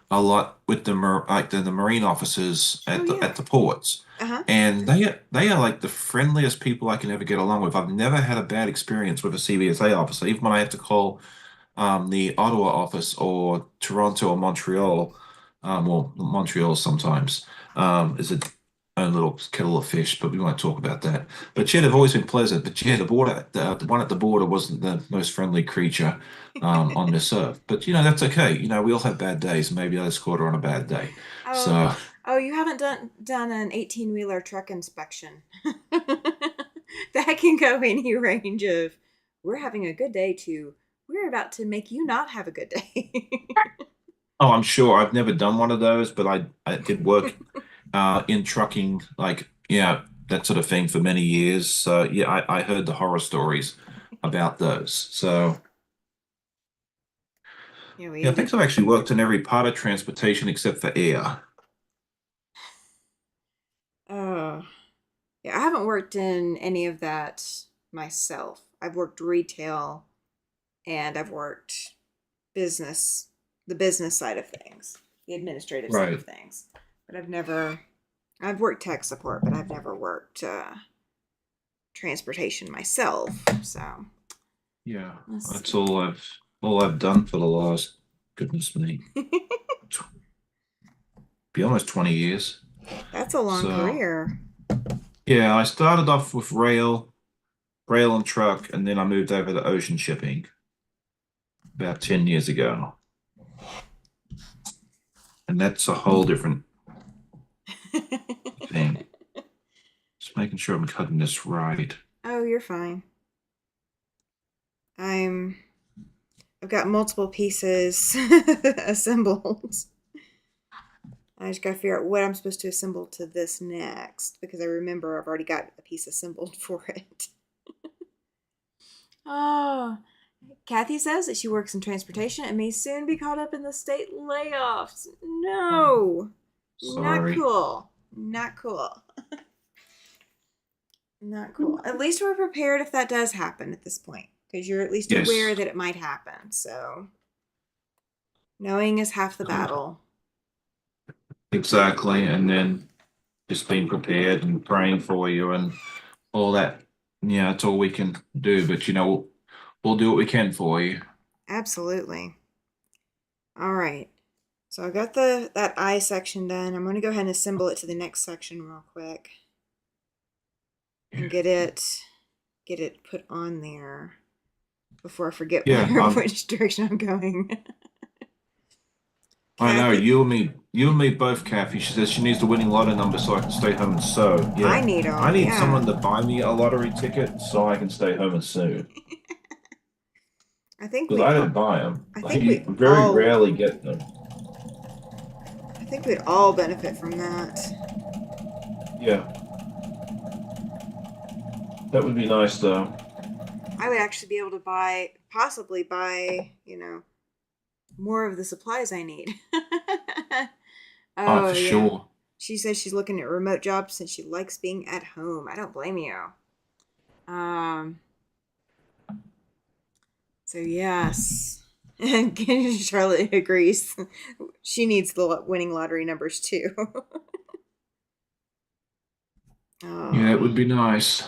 a lot with the marine officers Oh, at yeah. the ports, Uh huh. and they are like the friendliest people I can ever get along with. I've never had a bad experience with a CBSA officer, even when I have to call the Ottawa office or Toronto or Montreal, or Montreal sometimes is a own little kettle of fish, but we won't talk about that. But yeah, they've always been pleasant. But yeah, the one at the border wasn't the most friendly creature on this earth. But that's okay. We all have bad days. Maybe I just caught her on a bad day. Oh, So oh, you haven't done an 18-wheeler truck inspection. That can go any range of we're having a good day to we're about to make you not have a good day. oh, I'm sure I've never done one of those, but I did work in trucking, like, that sort of thing for many years. So yeah, I heard the horror stories about those. So Yeah, yeah, I think I've actually worked in every part of transportation except for air. oh, yeah, I haven't worked in any of that myself. I've worked retail and I've worked business, the business side of things, the administrative side of Right. things. But I've worked tech support, but I've never worked transportation myself. So Yeah, let's that's see. all I've done for the last, goodness me, be almost 20 years. That's a long So career. yeah, I started off with rail and truck, and then I moved over to ocean shipping about 10 years ago. And that's a whole different thing. Just making sure I'm cutting this right. Oh, you're fine. I'm I've got multiple pieces assembled. I just gotta figure out what I'm supposed to assemble to this next because I remember I've already got a piece assembled for it. Oh, Kathy says that she works in transportation and may soon be caught up in the state layoffs. No, not Sorry. cool. Not cool. Not cool. At least we're prepared if that does happen at this point because you're at least aware Yes, that it might happen. So knowing is half the good. battle. Exactly. And then just being prepared and praying for you and all that. Yeah, that's all we can do. But we'll do what we can for you. Absolutely. All right. So I got the that eye section done. I'm going to go ahead and assemble it to the next section real quick and get it put on there before I forget Yeah, where which direction I'm going. I know Kathy, you and me both, Kathy. She says she needs the winning lotto number so I can stay home and sew. I Yeah, need I them. need Yeah. someone to buy me a lottery ticket so I can stay home and sew. I think Because we'd I don't buy them. I think I we'd very all rarely get them. I think we'd all benefit from that. Yeah, that would be nice though. I would actually be able to possibly buy, more of the supplies I need. Oh, Oh, for yeah. sure. She says she's looking at remote jobs since she likes being at home. I don't blame you. Um, so yes. And Charlotte agrees. She needs the winning lottery numbers too. Yeah, it Oh, would be nice.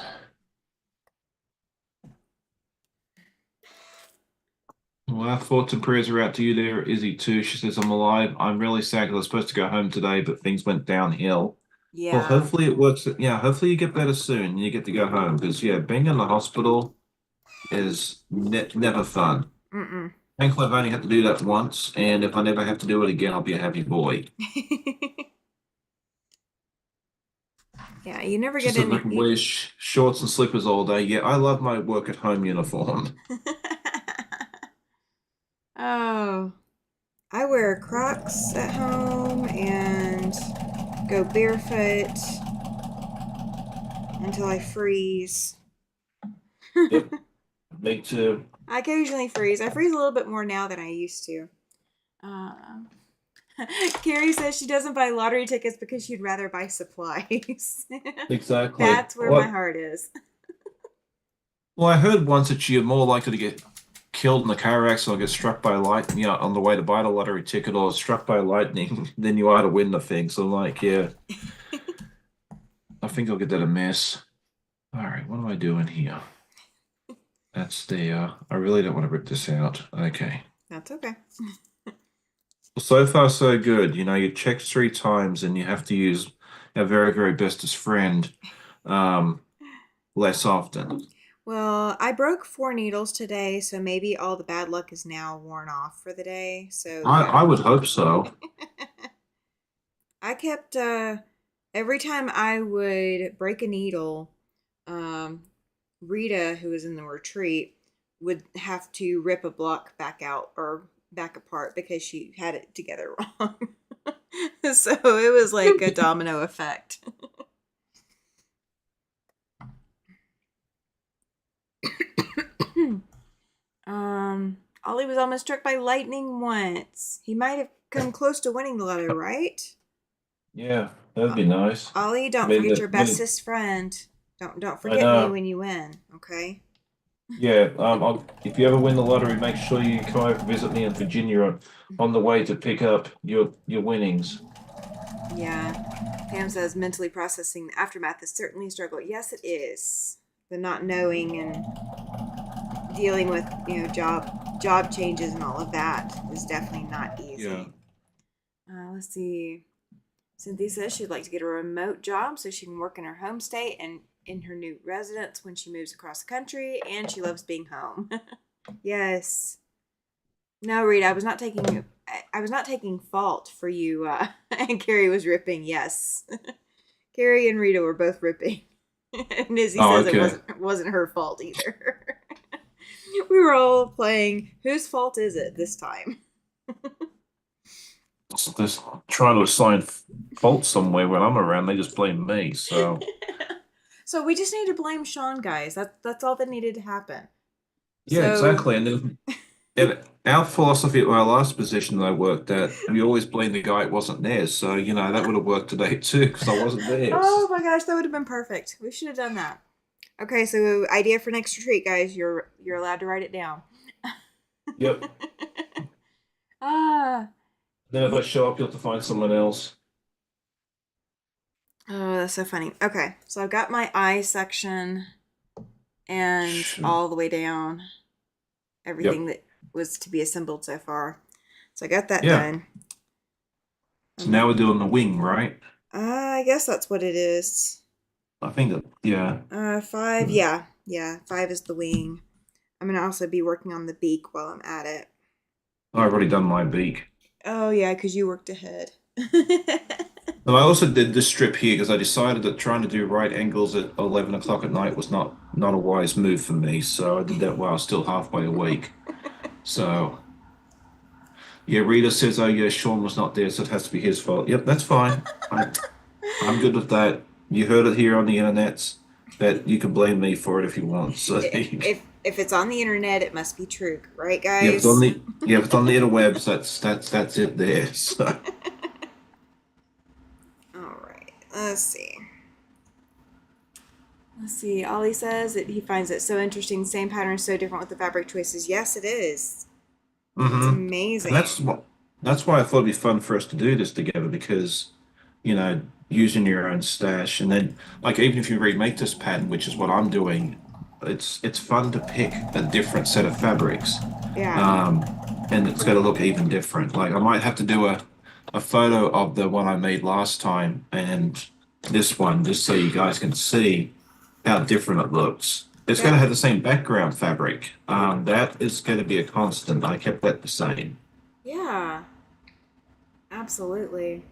Well, our thoughts and prayers are out to you there, Izzy, too. She says, I'm alive. I'm really sad because I was supposed to go home today, but things went downhill. Well, yeah. hopefully it works. Yeah, hopefully you get better soon and you get to go home because, yeah, being in the hospital is never fun. Mm-mm. Thankfully, I've only had to do that once, and if I never have to do it again, I'll be a happy boy. Yeah, you never She get says I any. can wear shorts and slippers all day. Yeah, I love my work at home uniform. Oh, I wear Crocs at home and go barefoot until I freeze. Yep, me too. I occasionally freeze. I freeze a little bit more now than I used to. Uh, Carrie says she doesn't buy lottery tickets because she'd rather buy supplies. Exactly. That's where my heart is. Well, I heard once that you're more likely to get killed in a car accident or get struck by lightning, on the way to buy the lottery ticket or struck by lightning than you are to win the thing. So, like, yeah, I think I'll get that a miss. All right, what am I doing here? That's I really don't want to rip this out. Okay. That's okay. Well, so far, so good. You check 3 times and you have to use our very, very bestest friend um, less often. Well, I broke 4 needles today, so maybe all the bad luck is now worn off for the day. So I yeah. would hope so. I kept every time I would break a needle, um, Rita, who was in the retreat, would have to rip a block back out or back apart because she had it together wrong. So it was like a domino effect. Ollie was almost struck by lightning once. He might have come close to winning the lotto, right? Yeah, that'd Uh, be nice. Ollie, don't Maybe forget your that, maybe, bestest friend. Don't I forget me know. when you win, okay? Yeah, if you ever win the lottery, make sure you come over and visit me in Virginia on the way to pick up your winnings. Yeah. Pam says mentally processing the aftermath is certainly a struggle. Yes, it is. The not knowing and dealing with, job changes and all of that is definitely not Yeah. easy. Let's see. Cynthia says she'd like to get a remote job so she can work in her home state and in her new residence when she moves across the country, and she loves being home. Yes. No, Rita, I was not taking fault for you. And Carrie was ripping. Yes, Carrie and Rita were both ripping. And Izzy Oh, says okay. it wasn't her fault either. We were all playing. Whose fault is it this time? Just trying to assign fault somewhere when I'm around, they just blame me. So So we just need to blame Sean, guys. That's all that needed to happen. yeah, So exactly. And our philosophy at my last position that I worked at, we always blame the guy it wasn't there. So that would have worked today too because I wasn't there. oh my gosh, that would have been perfect. We should have done that. Okay, so idea for next retreat, guys. You're allowed to write it down. Yep. Ah, Then if I yeah. show up, you'll have to find someone else. Oh, that's so funny. Okay, so I've got my I section and Shoot. all the way down everything Yep. that was to be assembled so far. So I got that Yeah. done. So now we're doing the wing, right? I guess that's what it is. I think that, yeah. Five. Hmm. Yeah, yeah. Five is the wing. I'm gonna also be working on the beak while I'm at it. I've already done my beak. Oh yeah, because you worked ahead. And I also did this strip here because I decided that trying to do right angles at 11 o'clock at night was not a wise move for me. So I did that while I was still halfway awake. So yeah, Rita says, "Oh yeah, Sean was not there, so it has to be his fault." Yep, that's fine. I'm good with that. You heard it here on the internet. That you can blame me for it if you want. So If it's on the internet, it must be true, right, yeah, if it's on guys? the yeah, if it's on the interwebs, that's it there. So All right. Let's see. Let's see. Ollie says that he finds it so interesting. Same pattern is so different with the fabric choices. Yes, it is. It's and amazing. that's why I thought it'd be fun for us to do this together because you know, using your own stash. And then, like, even if you remake this pattern, which is what I'm doing, it's fun to pick a different set of fabrics, Yeah. um, and it's going to look even different. Like, I might have to do a photo of the one I made last time and this one, just so you guys can see how different it looks. It's going to That. have the same background fabric. That is going to be a constant. I kept that the same. Yeah. Absolutely.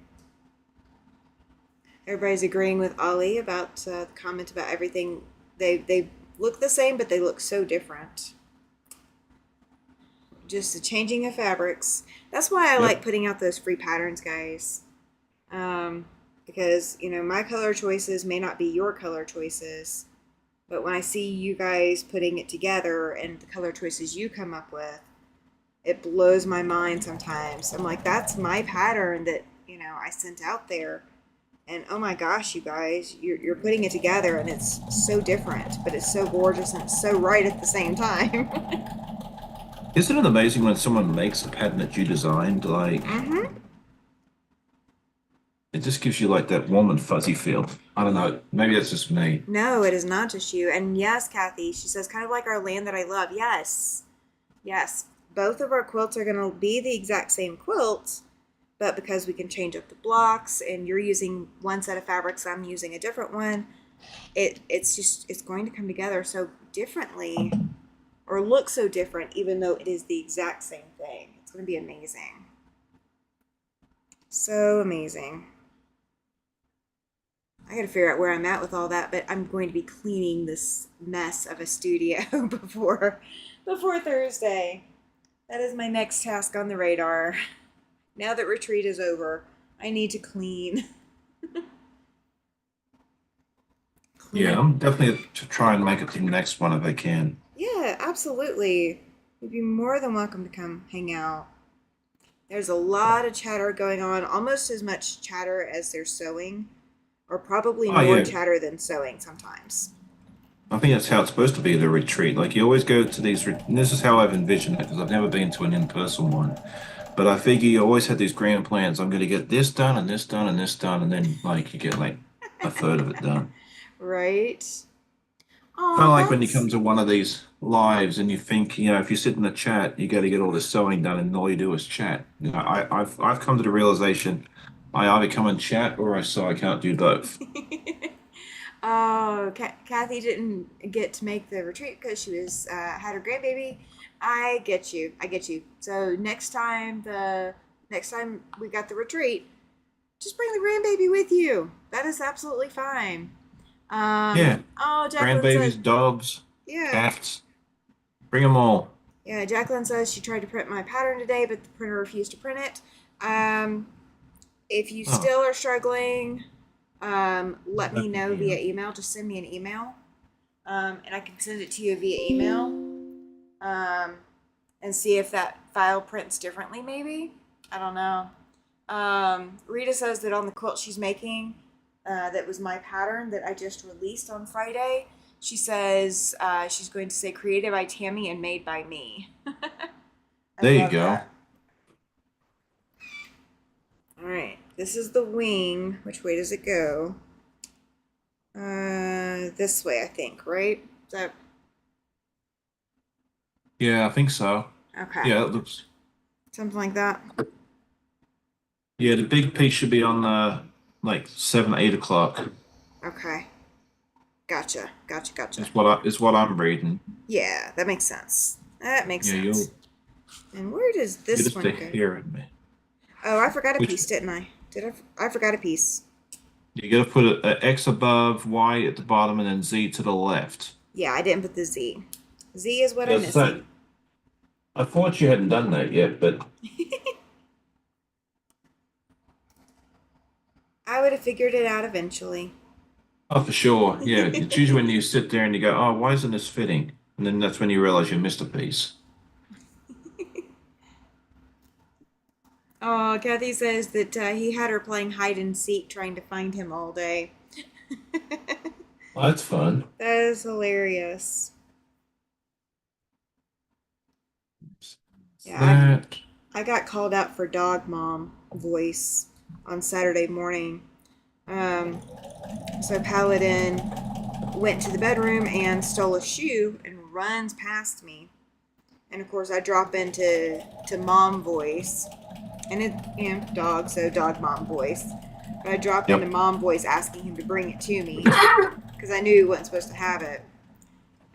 Everybody's agreeing with Ollie about the comment about everything. They look the same, but they look so different. Just the changing of fabrics. That's why I like Yep. putting out those free patterns, guys. Um, because my color choices may not be your color choices, but when I see you guys putting it together and the color choices you come up with, it blows my mind sometimes. I'm like, that's my pattern that I sent out there, and oh my gosh, you guys, you're putting it together, and it's so different, but it's so gorgeous and it's so right at the same time. Isn't it amazing when someone makes a pattern that you designed? Like, Mm-hmm. it just gives you like that warm and fuzzy feel. I don't know. Maybe that's just me. No, it is not just you. And yes, Kathy, she says, kind of like our land that I love. Yes, yes. Both of our quilts are going to be the exact same quilt, but because we can change up the blocks and you're using one set of fabrics, I'm using a different one, it's going to come together so differently or look so different, even though it is the exact same thing. It's going to be amazing. So amazing. I got to figure out where I'm at with all that, but I'm going to be cleaning this mess of a studio before Thursday. That is my next task on the radar. Now that retreat is over, I need to clean. Clean Yeah, up. I'm definitely to try and make it to the next one if I can. Yeah, absolutely. You'd be more than welcome to come hang out. There's a lot of chatter going on, almost as much chatter as there's sewing, or probably Oh more yeah, chatter than sewing sometimes. I think that's how it's supposed to be, the retreat. Like you always go to these, and this is how I've envisioned it because I've never been to an in-person one. But I figure you always had these grand plans. I'm going to get this done and this done and this done, and then like you get like a third of it done. Right? Kind Oh, of like when you come that's. to one of these lives and you think, if you sit in the chat, you got to get all this sewing done, and all you do is chat. I've come to the realization I either come and chat or I so I can't do both. Oh, Kathy didn't get to make the retreat because she was had her grandbaby. I get you. I get you. So next time we got the retreat, just bring the grandbaby with you. That is absolutely fine. Yeah, Oh, Jacqueline said, grandbabies, dogs, yeah, cats, bring them all. yeah. Jacqueline says she tried to print my pattern today, but the printer refused to print it. Um, if you Oh, still are struggling, let me that could know be via email. Just send me an email, and I can send it to you via email, um, and see if that file prints differently. Maybe I don't know. Rita says that on the quilt she's making, that was my pattern that I just released on Friday. She says she's going to say "created by Tammy and made by me." I There you love go. that. All right, this is the wing. Which way does it go? This way, I think. Right? Is that Yeah, I think so. okay? Yeah, it looks. Something like that. Yeah, the big piece should be on like 7, 8 o'clock. Okay. Gotcha. Gotcha. Gotcha. Is what I'm reading. Yeah, that makes sense. That makes Yeah, sense. And where does you're this just one go? hearing me. Oh, I forgot a Which piece, didn't I? Did I? I forgot a piece. you got to put a X above, Y at the bottom, and then Z to the left. Yeah, I didn't put the Z. Z is what I'm Yes, so missing. I thought you hadn't done that yet, but I would have figured it out eventually. oh, for sure. Yeah, it's usually when you sit there and you go, "Oh, why isn't this fitting?" And then that's when you realize you missed a piece. Oh, Kathy says that he had her playing hide and seek trying to find him all day. Well, that's fun. That is hilarious. Yeah, That. I got called out for dog mom voice on Saturday morning. Um, so Paladin went to the bedroom and stole a shoe and runs past me. And of course, I drop into mom voice, and it dog, so dog mom voice. But I drop into Yep. mom voice asking him to bring it to me because I knew he wasn't supposed to have it.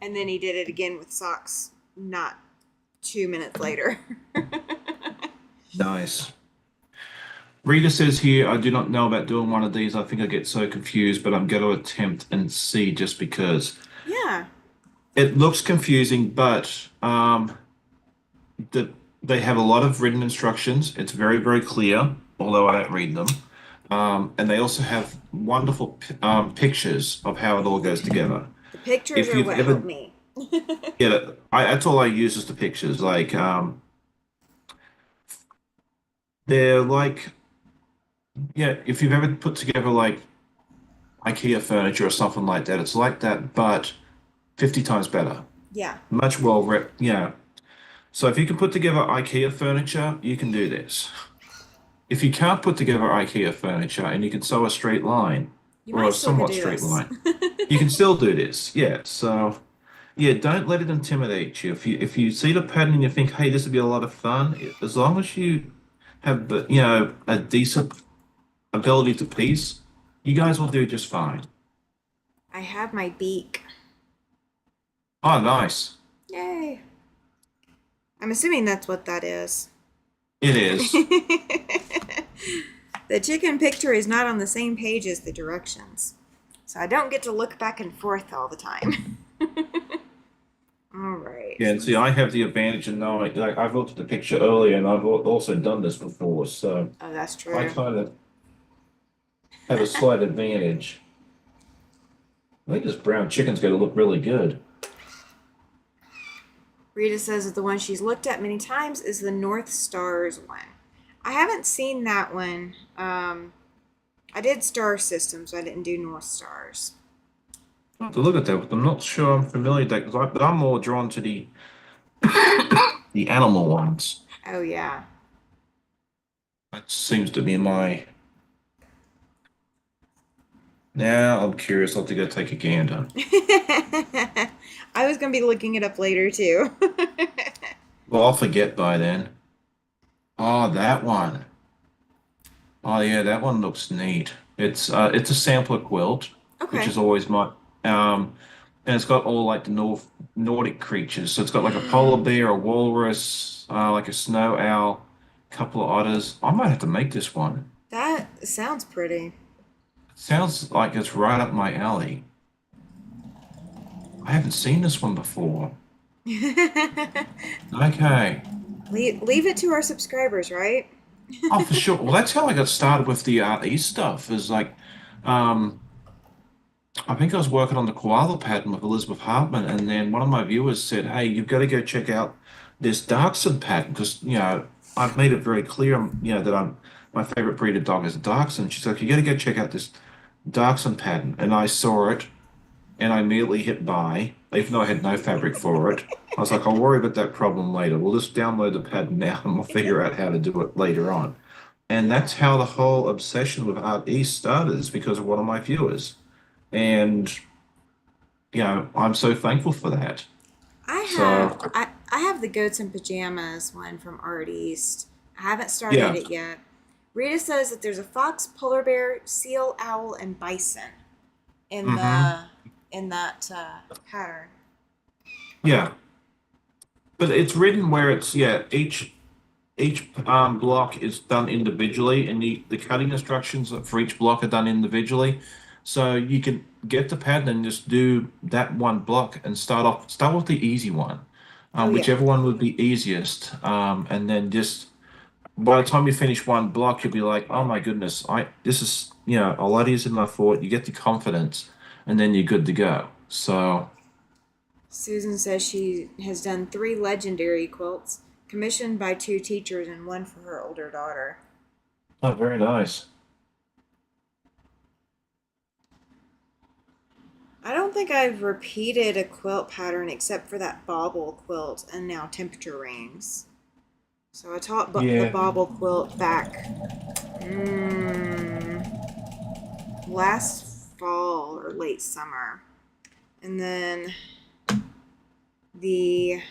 And then he did it again with socks. Not 2 minutes later. Nice. Rita says here, I do not know about doing one of these. I think I get so confused, but I'm going to attempt and see just because. Yeah, It looks confusing, but the, they have a lot of written instructions. It's very, very clear, although I don't read them. And they also have wonderful pictures of how it all goes together. the pictures If are you've what helped ever, me. yeah, that's all I use is the pictures. Like, they're like, yeah, if you've ever put together like IKEA furniture or something like that, it's like that, but 50 times better. Yeah, Much yeah. So if you can put together IKEA furniture, you can do this. If you can't put together IKEA furniture and you can sew a straight line you or might a still could somewhat do straight this. line, you can still do this. Yeah. So yeah, don't let it intimidate you. If you see the pattern and you think, hey, this would be a lot of fun, as long as you have a decent ability to piece, you guys will do just fine. I have my beak. Oh, nice. Yay. I'm assuming that's what that is. It is. The chicken picture is not on the same page as the directions. So I don't get to look back and forth all the time. All right. Yeah, and see, I have the advantage in knowing, like, I've looked at the picture earlier and I've also done this before, so Oh, that's I true. kind of have a slight advantage. I think this brown chicken's going to look really good. Rita says that the one she's looked at many times is the North Stars one. I haven't seen that one. I did Star Systems. I didn't do North Stars. I have to look at that, but I'm not sure I'm familiar with that, but I'm more drawn to the animal ones. Oh yeah. That seems to be my. Now I'm curious. I'll have to go take a gander. I was gonna be looking it up later too. Well, I'll forget by then. Oh, that one. Oh yeah, that one looks neat. It's a sampler quilt, which Okay. is always my um and it's got all like the Nordic creatures. So it's got like a polar bear, a walrus, like a snow owl, a couple of otters. I might have to make this one. That sounds pretty. Sounds like it's right up my alley. I haven't seen this one before. Okay. Leave it to our subscribers, right? Oh, for sure. Well, that's how I got started with the East stuff. Is like, um, I think I was working on the koala pattern with Elizabeth Hartman, and then one of my viewers said, "Hey, you've got to go check out this Dachshund pattern because I've made it very clear, that I'm my favorite breed of dog is a Dachshund." She's like, "You got to go check out this Dachshund pattern," and I saw it, and I immediately hit buy, even though I had no fabric for it. I was like, "I'll worry about that problem later. We'll just download the pattern now, and we'll figure out how to do it later on." And Yeah. that's how the whole obsession with Art East started, is because of one of my viewers. And I'm so thankful for that. So, I have the goats and pajamas one from Art East. I haven't started yeah. it yet. Rita says that there's a fox, polar bear, seal, owl, and bison in Hmm. the in that pattern. Yeah. But it's written where it's, yeah, each block is done individually, and the cutting instructions for each block are done individually. So you can get the pattern and just do that one block and start with the easy one, Oh yeah. whichever one would be easiest, and then just by the time you finish one block, you'll be like, oh my goodness, I this is a lot easier than I thought. You get the confidence, and then you're good to go. So, Susan says she has done 3 legendary quilts, commissioned by 2 teachers and one for her older daughter. oh, very nice. I don't think I've repeated a quilt pattern except for that bauble quilt and now temperature rings. So I taught the Yeah, bauble quilt back last fall or late summer. And then the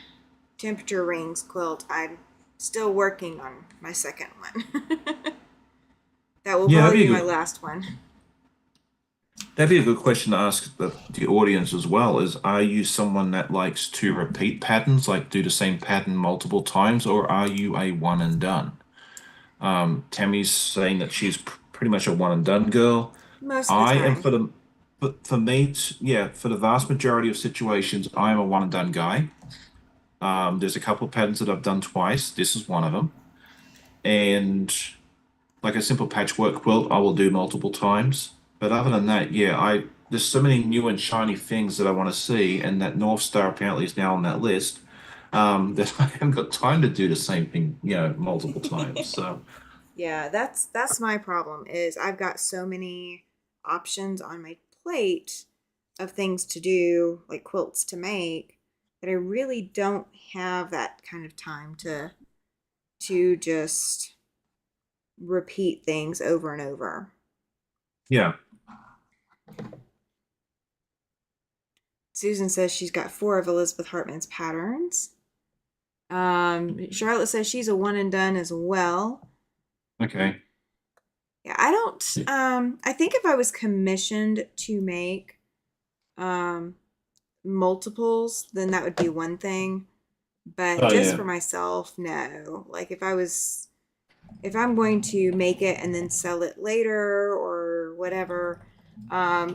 temperature rings quilt, I'm still working on my second one. That will yeah, probably be my last one. that'd be a good question to ask the audience as well. Is, are you someone that likes to repeat patterns, like do the same pattern multiple times, or are you a one and done? Tammy's saying that she's pretty much a one and done girl. Most of the I am time. for me, yeah, for the vast majority of situations, I am a one and done guy. There's a couple of patterns that I've done twice. This is one of them. And like a simple patchwork quilt, I will do multiple times. But other than that, yeah, I there's so many new and shiny things that I want to see, and that North Star apparently is now on that list. That I haven't got time to do the same thing, multiple times. So, Yeah, that's my problem is I've got so many options on my plate of things to do, like quilts to make, that I really don't have that kind of time to just repeat things over and over. yeah, Susan says she's got 4 of Elizabeth Hartman's patterns. Charlotte says she's a one and done as well. okay, Yeah, I don't. I think if I was commissioned to make um, multiples, then that would be one thing. But oh just yeah, for myself, no. Like if I'm going to make it and then sell it later or whatever,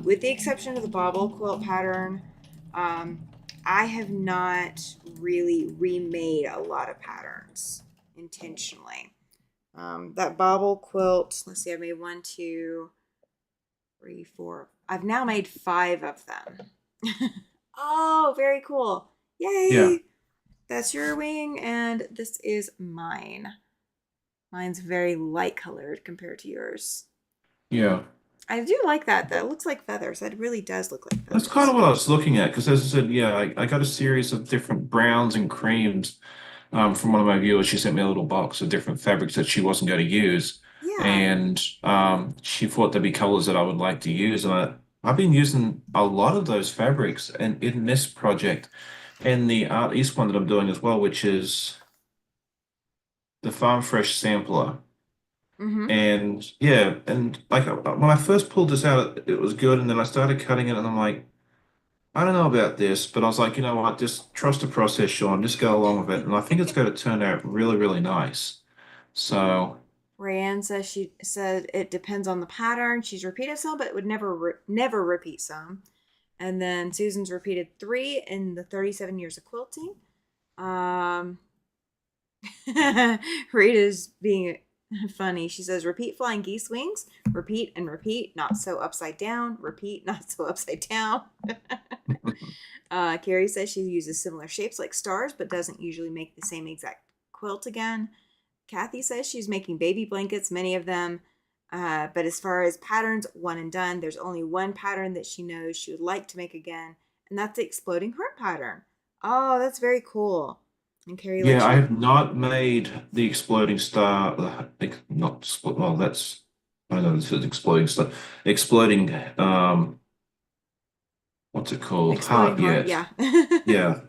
with the exception of the bauble quilt pattern, um, I have not really remade a lot of patterns intentionally. That bauble quilt, let's see, I've made one, two, three, four. I've now made 5 of them. Oh, very cool. yeah, Yay. That's your wing, and this is mine. Mine's very light colored compared to yours. yeah. I do like that. That looks like feathers. That really does look like That's kind feathers. of what I was looking at, because as I said, yeah, I got a series of different browns and creams from one of my viewers. She sent me a little box of different fabrics that she wasn't going to use, Yeah. and she thought there'd be colors that I would like to use, and I've been using a lot of those fabrics, and in this project, and the Art East one that I'm doing as well, which is the Farm Fresh sampler. Mm-hmm. And yeah, and like when I first pulled this out, it was good, and then I started cutting it, and I'm like, I don't know about this, but I was like, you know what, just trust the process, Sean, just go along with it, and I think it's going to turn out really, really nice. So Rayanne says she said it depends on the pattern. She's repeated some, but would never repeat some. And then Susan's repeated three in the 37 years of quilting. Um, Rita's being funny. She says, repeat flying geese wings, repeat and repeat, not so upside down, repeat, not so upside down. Carrie says she uses similar shapes like stars, but doesn't usually make the same exact quilt again. Kathy says she's making baby blankets, many of them. But as far as patterns, one and done, there's only one pattern that she knows she would like to make again, and that's the exploding heart pattern. Oh, that's very cool. And Carrie yeah, lets I you. have not made the exploding star, not well, that's I know this is exploding star, exploding what's it called? Exploding Heart heart, yet. yeah. Yeah,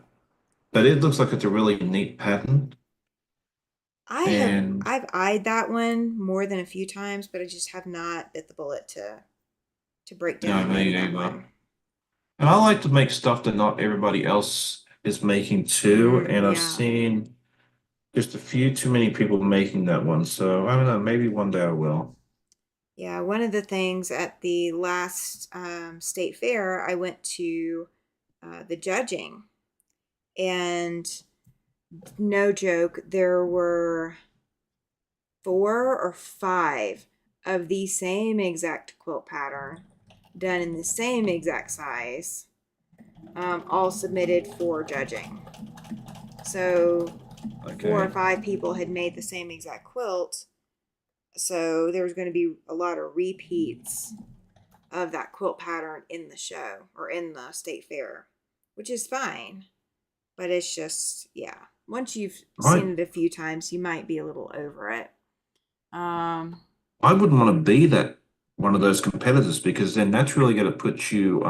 but it looks like it's a really neat pattern, and I've eyed that one more than a few times, but I just have not bit the bullet to break you down know, and make me that either. one. And I like to make stuff that not everybody else is making too. And I've Yeah. seen just a few too many people making that one. So I don't know, maybe one day I will. Yeah, one of the things at the last state fair, I went to the judging, and no joke, there were four or five of the same exact quilt pattern done in the same exact size, all submitted for judging. So, four or Okay. five people had made the same exact quilt, so there was going to be a lot of repeats of that quilt pattern in the show or in the state fair, which is fine. But it's just, yeah. Once you've I seen it a few times, you might be a little over it. Um, I wouldn't want to be that one of those competitors because then that's really going to put you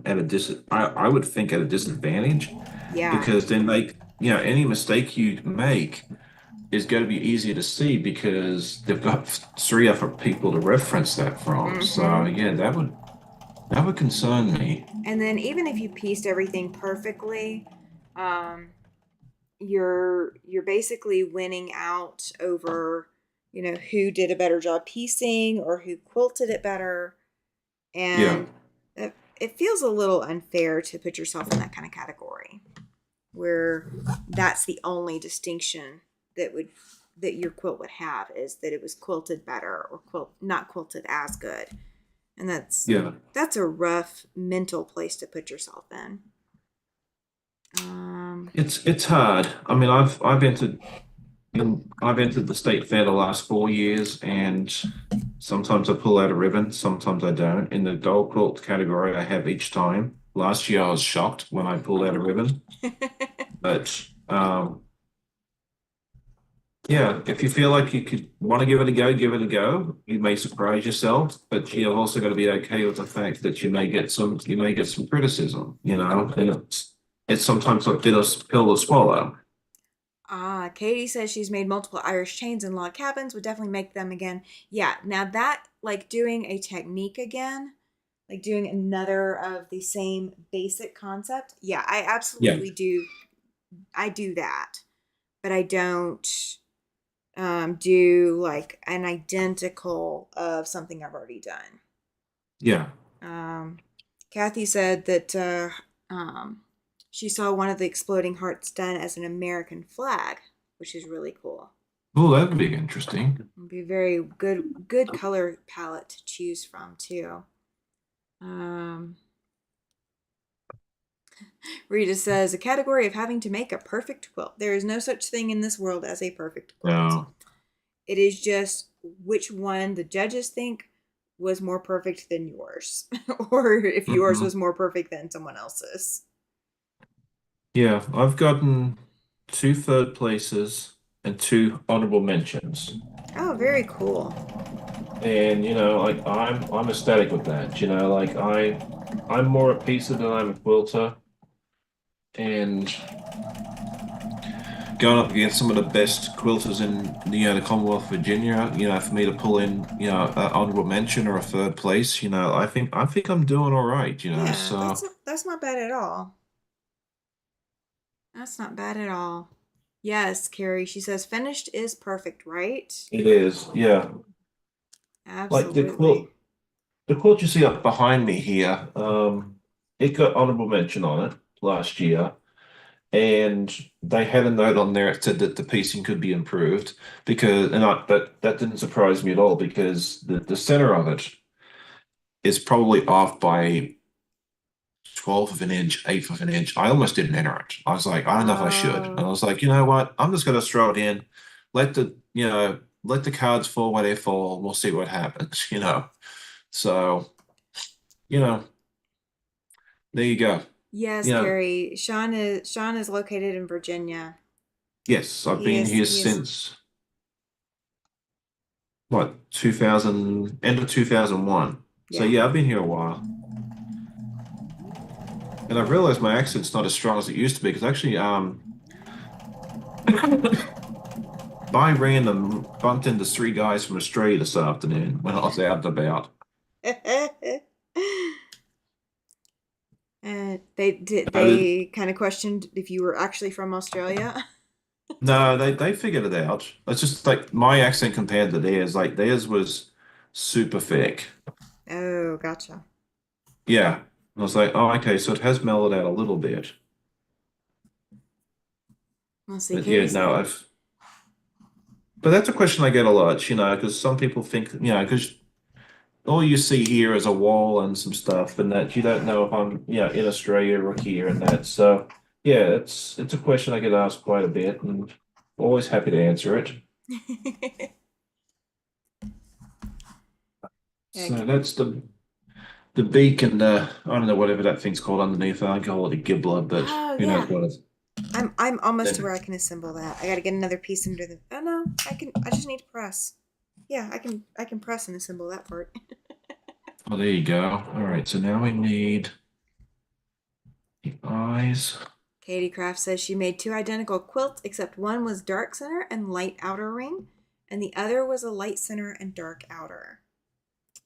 at a I would think at a disadvantage yeah. because then like any mistake you make is going to be easier to see because they've got three other people to reference that from. So Mm-hmm. yeah, that would concern me. And then even if you pieced everything perfectly, um, you're basically winning out over, who did a better job piecing or who quilted it better. Yeah, And it feels a little unfair to put yourself in that kind of category where that's the only distinction that would that your quilt would have is that it was quilted better or not quilted as good. And yeah. that's a rough mental place to put yourself in. It's hard. I mean, I've entered the state fair the last 4 years, and sometimes I pull out a ribbon, sometimes I don't. In the gold quilt category, I have each time. Last year, I was shocked when I pulled out a ribbon, but yeah, if you feel like you could want to give it a go, give it a go. You may surprise yourself, but you've also got to be okay with the fact that you may get some criticism, and it's sometimes a bitter pill to swallow. Katie says she's made multiple Irish chains and log cabins, would definitely make them again. Yeah, now that, like doing a technique again, like doing another of the same basic concept, yeah, I Yeah, absolutely do. I do that, but I don't do like an identical of something I've already done. yeah. Um, Kathy said that she saw one of the exploding hearts done as an American flag, which is really cool. Oh, that'd be interesting. It'd be very good color palette to choose from too. Um, Rita says a category of having to make a perfect quilt. There is no such thing in this world as a perfect quilt. No. It is just which one the judges think was more perfect than yours, or if yours Hmm. was more perfect than someone else's. Yeah, I've gotten two third places and two honorable mentions. Oh, very cool. And like I'm ecstatic with that. Like I'm more a piecer than I'm a quilter. And going up against some of the best quilters in the Commonwealth of Virginia, for me to pull in, an honorable mention or a third place, I think I'm doing all right, Yeah, so that's not bad at all. That's not bad at all. Yes, Carrie. She says finished is perfect, right? it is, yeah. Like Absolutely. the quilt you see up behind me here, it got honorable mention on it last year, and they had a note on there that said that the piecing could be improved but that didn't surprise me at all because the center of it is probably off by 12th of an inch, eighth of an inch. I almost didn't enter it. I was like, I don't know if I should. And I Oh, was like, you know what? I'm just gonna throw it in, let the cards fall where they fall. We'll see what happens. So, you know, there you go. yes, You know, Carrie. Sean is located in Virginia. yes, I've He been is here he is since what, 2000, end of 2001. So yeah. yeah, I've been here a while. And I've realized my accent's not as strong as it used to be because actually, by random, bumped into three guys from Australia this afternoon when I was out and about. And Uh, they kind of questioned if you were actually from Australia. no, they figured it out. It's just like my accent compared to theirs, like theirs was super thick. Oh, gotcha. Yeah. I was like, oh, okay, so it has mellowed out a little bit. Let's see. But yeah, Katie's no, but that's a question I get a lot, because some people think, because all you see here is a wall and some stuff, and that you don't know if I'm, in Australia or here and that. So, yeah, it's a question I get asked quite a bit, and always happy to answer it. yeah. So that's the beak and I don't know whatever that thing's called underneath. I call it a gibbler, but Oh who knows yeah. what it's. I'm almost to Then where I can assemble that. I gotta get another piece under the. Oh no, I just need to press. Yeah, I can press and assemble that part. oh, there you go. All right, so now we need the eyes. Katie Craft says she made two identical quilts, except one was dark center and light outer ring, and the other was a light center and dark outer.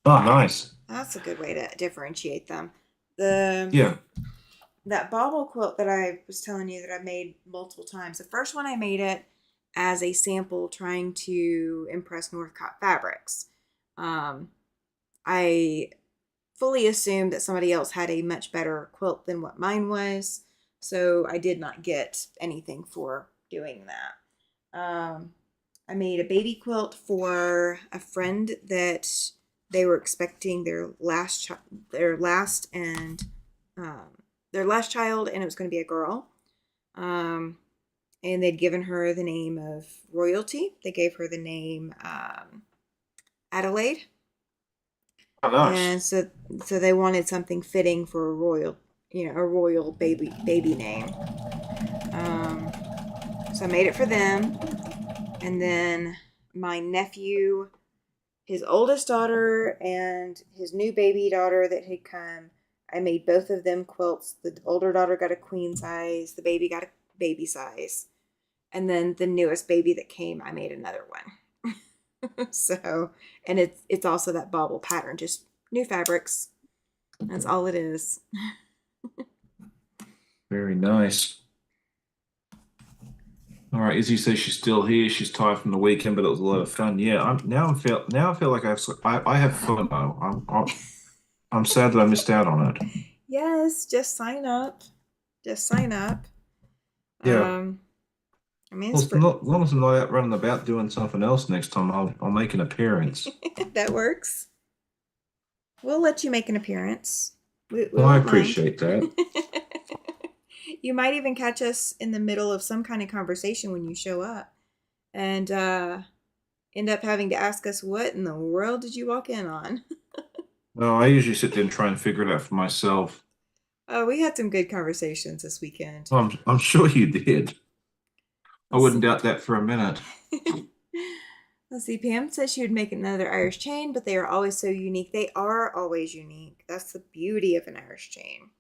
Oh, nice. That's a good way to differentiate them. The Yeah. that bauble quilt that I was telling you that I made multiple times. The first one I made it as a sample, trying to impress Northcott Fabrics. Um, I fully assumed that somebody else had a much better quilt than what mine was, so I did not get anything for doing that. I made a baby quilt for a friend that they were expecting their last and um, their last child, and it was going to be a girl. Um, and they'd given her the name of Royalty. They gave her the name Adelaide, Oh, nice. and so they wanted something fitting for a royal baby name. Um, so I made it for them, and then my nephew, his oldest daughter, and his new baby daughter that had come. I made both of them quilts. The older daughter got a queen size. The baby got a baby size. And then the newest baby that came, I made another one. So, and it's also that bauble pattern, just new fabrics. That's all it is. Very nice. All right, Izzy says she's still here. She's tired from the weekend, but it was a lot of fun. Yeah, now I feel like I have FOMO. I'm sad that I missed out on it. Yes, just sign up. Just sign up. Yeah. Um, I mean, Well, it's for as long as I'm not out running about doing something else next time, I'll make an appearance. that works. We'll let you make an appearance. We Well, I won't mind. appreciate that. You might even catch us in the middle of some kind of conversation when you show up and end up having to ask us, what in the world did you walk in on? Well, I usually sit there and try and figure it out for myself. Oh, we had some good conversations this weekend. Well, I'm sure you did. I Let's wouldn't see. doubt that for a minute. Let's see. Pam says she would make another Irish chain, but they are always so unique. They are always unique. That's the beauty of an Irish chain.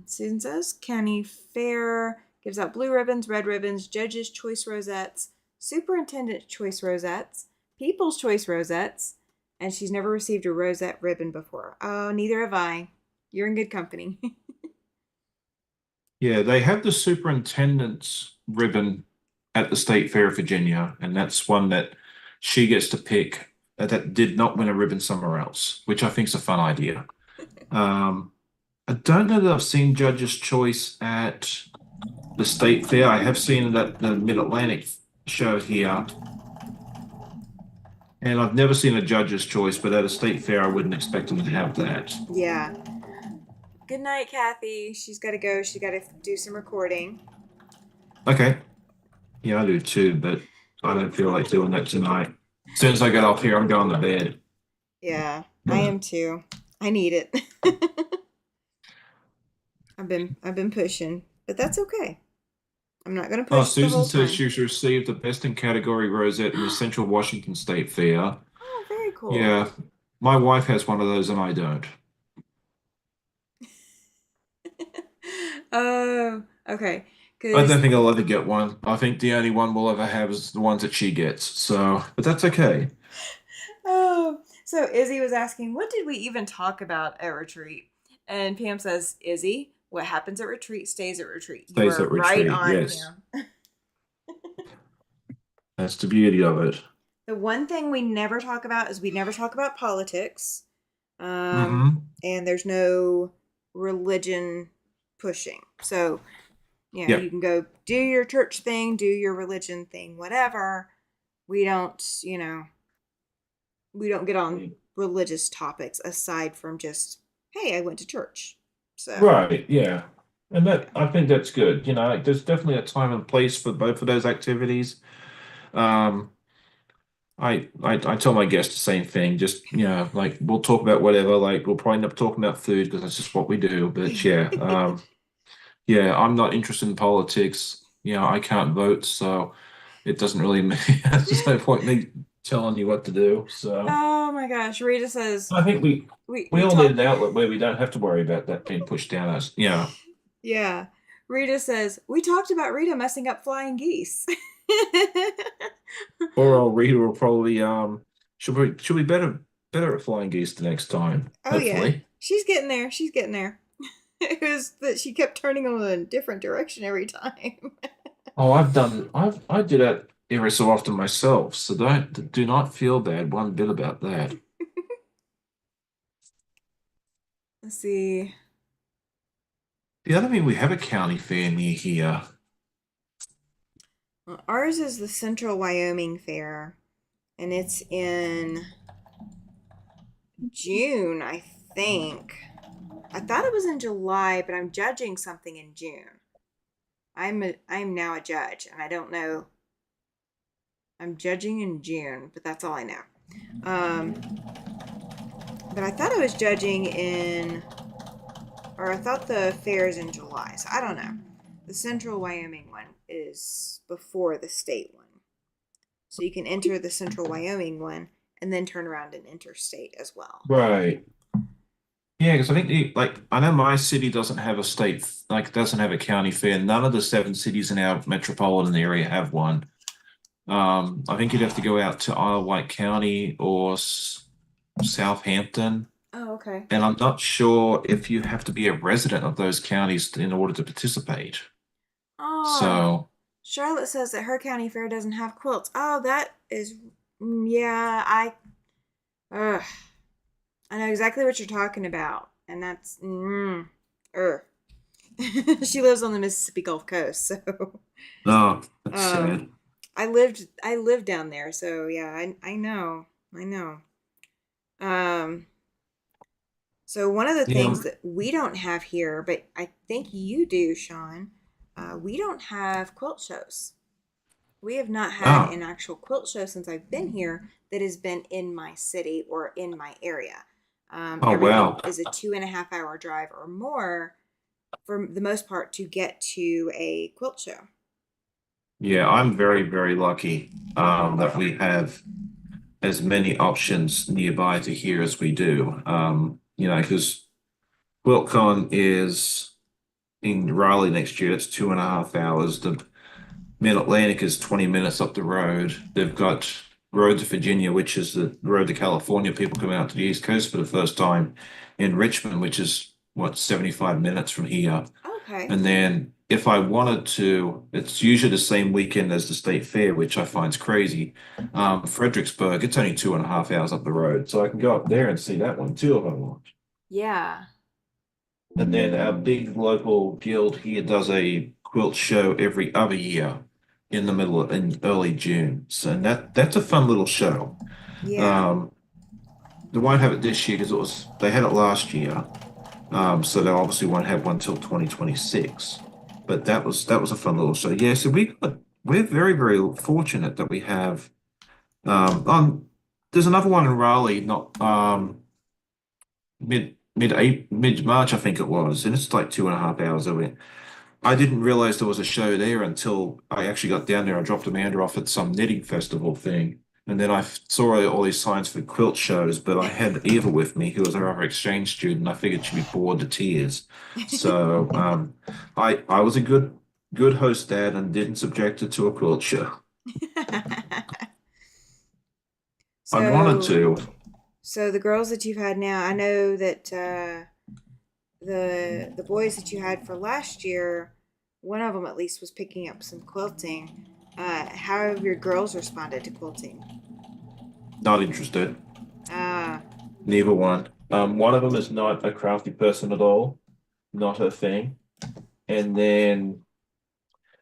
Susan says, County Fair gives out blue ribbons, red ribbons, judges' choice rosettes, superintendent choice rosettes, people's choice rosettes, and she's never received a rosette ribbon before. Oh, neither have I. You're in good company. Yeah, they have the superintendent's ribbon at the State Fair of Virginia, and that's one that she gets to pick that did not win a ribbon somewhere else, which I think is a fun idea. Um, I don't know that I've seen Judge's Choice at the State Fair. I have seen it at the Mid-Atlantic show here, and I've never seen a Judge's Choice, but at a State Fair, I wouldn't expect them to have that. Yeah. Good night, Kathy. She's got to go. She's got to do some recording. Okay. Yeah, I do too, but I don't feel like doing that tonight. As soon as I get off here, I'm going to bed. Yeah, I am too. I need it. I've been pushing, but that's okay. I'm not gonna Oh, push the Susan whole says time. she's received the Best in Category rosette in the Central Washington State Fair. Oh, very cool. Yeah, my wife has one of those and I don't. Oh, okay. I Because don't think I'll ever get one. I think the only one we'll ever have is the ones that she gets. So, but that's okay. oh, so Izzy was asking, what did we even talk about at retreat? And Pam says, Izzy, what happens at retreat stays at retreat. You Stays are at right retreat. on, Yes, Pam. that's the beauty of it. The one thing we never talk about is we never talk about politics. Um, Hmm. and there's no religion pushing. So, Yeah, you can go do your church thing, do your religion thing, whatever. We don't, we don't get on religious topics aside from just, hey, I went to church. So, right. Yeah, and that I think that's good. There's definitely a time and place for both of those activities. Um, I tell my guests the same thing. Just, like we'll talk about whatever. Like we'll probably end up talking about food because that's just what we do. But yeah, yeah, I'm not interested in politics. I can't vote, so it doesn't really make there's no point me telling you what to do. So oh my gosh, Rita says I think we we we we all need talk. an outlet where we don't have to worry about that being pushed down us. Yeah. Yeah, Rita says we talked about Rita messing up flying geese. Or our reader will probably should be better at flying geese the next time, Oh yeah, hopefully. she's getting there. She's getting there. It was that she kept turning them in a different direction every time. Oh, I do that every so often myself, so do not feel bad one bit about that. Let's see. The other thing, we have a county fair near here. Well, ours is the Central Wyoming Fair, and it's in June, I think. I thought it was in July, but I'm judging something in June. I'm now a judge, and I don't know. I'm judging in June, but that's all I know. Um, but I thought I was judging in, or I thought the fair is in July, so I don't know. The Central Wyoming one is before the state one, so you can enter the Central Wyoming one and then turn around and enter state as well. Right. Yeah, because I think I know my city doesn't have a state, like doesn't have a county fair. None of the seven cities in our metropolitan area have one. I think you'd have to go out to Isle White County or Southampton, Oh, okay. and I'm not sure if you have to be a resident of those counties in order to participate. Oh, So, Charlotte says that her county fair doesn't have quilts. Oh, that is, yeah, ugh, I know exactly what you're talking about, and that's, er. She lives on the Mississippi Gulf Coast, so, no, that's um, sad. I lived down there, so yeah, I know. Um, so one of the Yeah. things that we don't have here, but I think you do, Sean, we don't have quilt shows. We have not had Oh, an actual quilt show since I've been here that has been in my city or in my area. oh Everything wow. is a 2.5 hour drive or more for the most part to get to a quilt show. Yeah, I'm very, very lucky that we have as many options nearby to here as we do. Because QuiltCon is in Raleigh next year. It's 2.5 hours. The Mid-Atlantic is 20 minutes up the road. They've got Road to Virginia, which is the road to California. People coming out to the East Coast for the first time in Richmond, which is what, 75 minutes from here. Okay. And then if I wanted to, it's usually the same weekend as the state fair, which I find is crazy. Fredericksburg, it's only 2.5 hours up the road. So I can go up there and see that one too if I want. Yeah. And then our big local guild here does a quilt show every other year in early June. So that's a fun little show. Yeah. Um, they won't have it this year because they had it last year. So they obviously won't have one till 2026. But that was a fun little show. Yeah, so we're very, very fortunate that we have there's another one in Raleigh, not mid March, I think it was, and it's like 2.5 hours away. I didn't realize there was a show there until I actually got down there. I dropped Amanda off at some knitting festival thing. And then I saw all these signs for quilt shows, but I had Eva with me, who was our other exchange student. I figured she'd be bored to tears. So I was a good host dad and didn't subject her to a quilt show. I wanted So, to. so the girls that you've had now, I know that the boys that you had for last year, one of them at least was picking up some quilting. How have your girls responded to quilting? Not interested. Ah, Neither one. One of them is not a crafty person at all. Not her thing. And then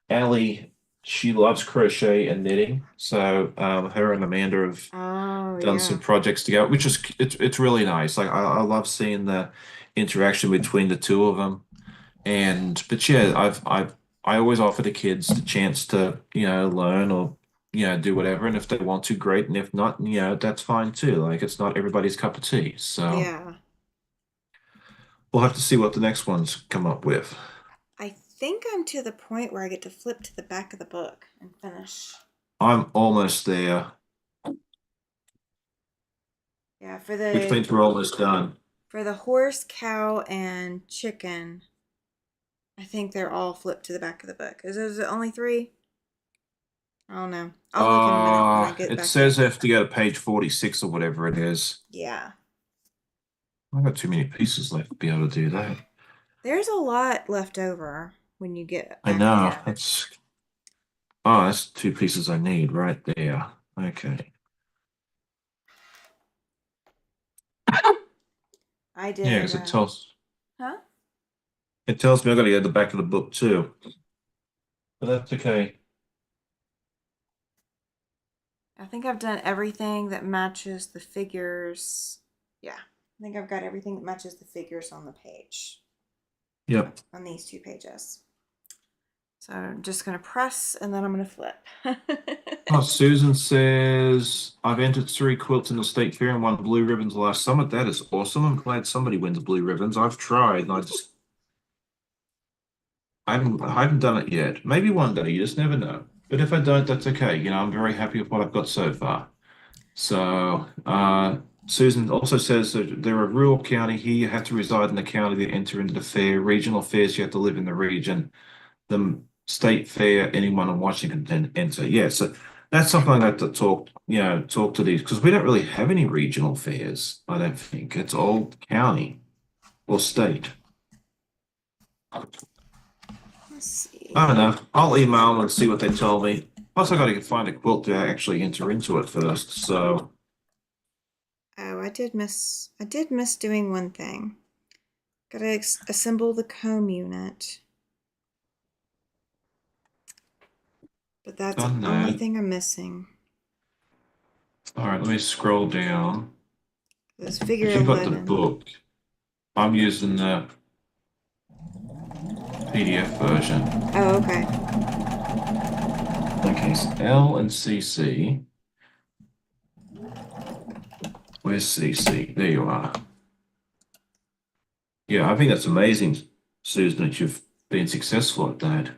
Allie, she loves crochet and knitting. So her and Amanda have oh done some yeah, projects together, which is it's really nice. Like I love seeing the interaction between the two of them. And but yeah, I always offer the kids the chance to, learn or do whatever. And if they want to, great. And if not, that's fine too. Like it's not everybody's cup of tea. So yeah. we'll have to see what the next ones come up with. I think I'm to the point where I get to flip to the back of the book and finish. I'm almost there, Yeah, which means we're almost done. for the horse, cow, and chicken, I think they're all flipped to the back of the book. Is those the only three? I don't know. I'll look in a minute when I get It back to says it. I have to go to page 46 or whatever it is. Yeah. I've got too many pieces left to be able to do that. There's a lot left over when you get I back know. there. That's two pieces I need right there. Okay. I Yeah, did, because huh? it tells me I got to go to the back of the book too. But that's okay. I think I've done everything that matches the figures. Yeah, I think I've got everything that matches the figures on the page, Yep. on these two pages. So I'm just going to press and then I'm going to flip. Oh, Susan says I've entered three quilts in the state fair and won blue ribbons last summer. That is awesome. I'm glad somebody wins blue ribbons. I've tried and I haven't done it yet. Maybe one day, you just never know. But if I don't, that's okay. I'm very happy with what I've got so far. So, Susan also says that they're a rural county here. You have to reside in the county to enter into the fair. Regional fairs, you have to live in the region. The state fair, anyone in Washington can enter. Yeah, so that's something I have to talk to these because we don't really have any regional fairs, I don't think. It's all county or state. Let's I see. don't know. I'll email them and see what they tell me. Plus, I got to find a quilt to actually enter into it first. So, Oh, I did miss doing one thing. Gotta assemble the comb unit. But that's the done only that. thing I'm missing. All right, let me scroll down. This figure If you've got the 11. book, I'm using the PDF version. Oh, okay. Okay, so L and CC. Where's CC? There you are. Yeah, I think that's amazing, Susan, that you've been successful at that.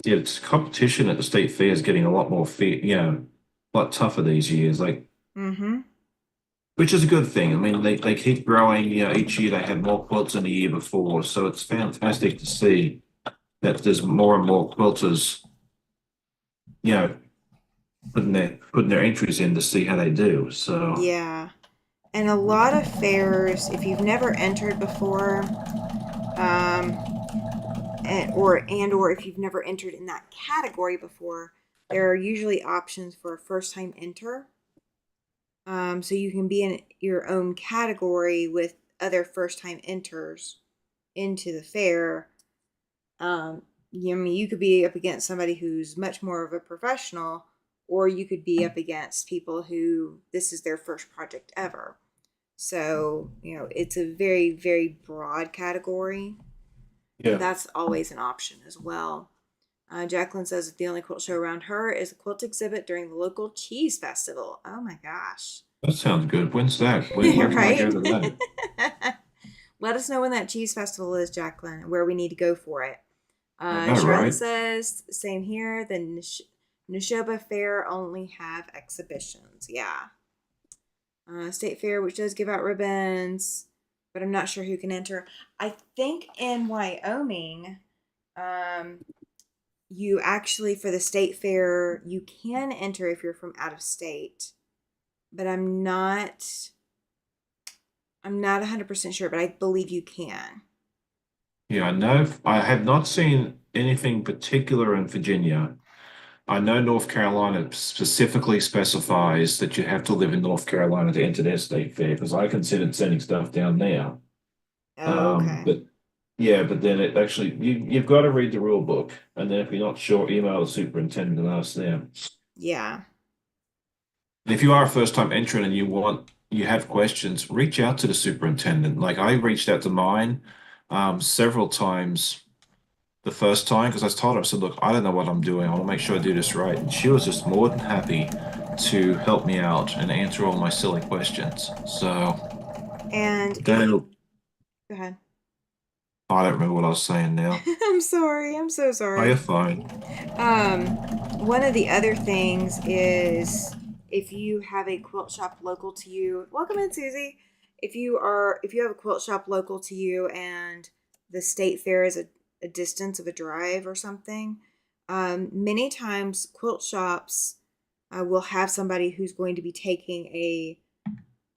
Yeah, it's competition at the state fair is getting a lot more fair, a lot tougher these years. Like Mm-hmm. which is a good thing. I mean, they keep growing. Each year they had more quilts than the year before, so it's fantastic to see that there's more and more quilters, you know, putting their entries in to see how they do. So Yeah. And a lot of fairs, if you've never entered before, um, or if you've never entered in that category before, there are usually options for a first time enter. So you can be in your own category with other first time enters into the fair. I mean, you could be up against somebody who's much more of a professional, or you could be up against people who this is their first project ever. So, it's a very, very broad category. So yeah, that's always an option as well. Jacqueline says that the only quilt show around her is a quilt exhibit during the local cheese festival. Oh my gosh. that sounds good. When's that? When can I go Right? to that? Let us know when that cheese festival is, Jacqueline, and where we need to go for it. I know, Charlotte right? says, same here. The Neshoba Fair only have exhibitions. Yeah. State Fair, which does give out ribbons, but I'm not sure who can enter. I think in Wyoming, um, you actually, for the state fair, you can enter if you're from out of state, but I'm not 100% sure, but I believe you can. Yeah, I know. I have not seen anything particular in Virginia. I know North Carolina specifically specifies that you have to live in North Carolina to enter their state fair because I considered sending stuff down there. Oh, okay. But yeah, but then it actually you've got to read the rule book, and then if you're not sure, email the superintendent and ask them. Yeah. And if you are a first time entrant and you have questions, reach out to the superintendent. Like I reached out to mine several times the first time because I told her, I said, look, I don't know what I'm doing. I want to make sure I do this right. And she was just more than happy to help me out and answer all my silly questions. So And if you then go ahead. I don't remember what I was saying now. I'm sorry. I'm so Oh, you're sorry. fine. Um, One of the other things is if you have a quilt shop local to you, welcome in, Susie. If you have a quilt shop local to you and the state fair is a distance of a drive or something, many times quilt shops will have somebody who's going to be taking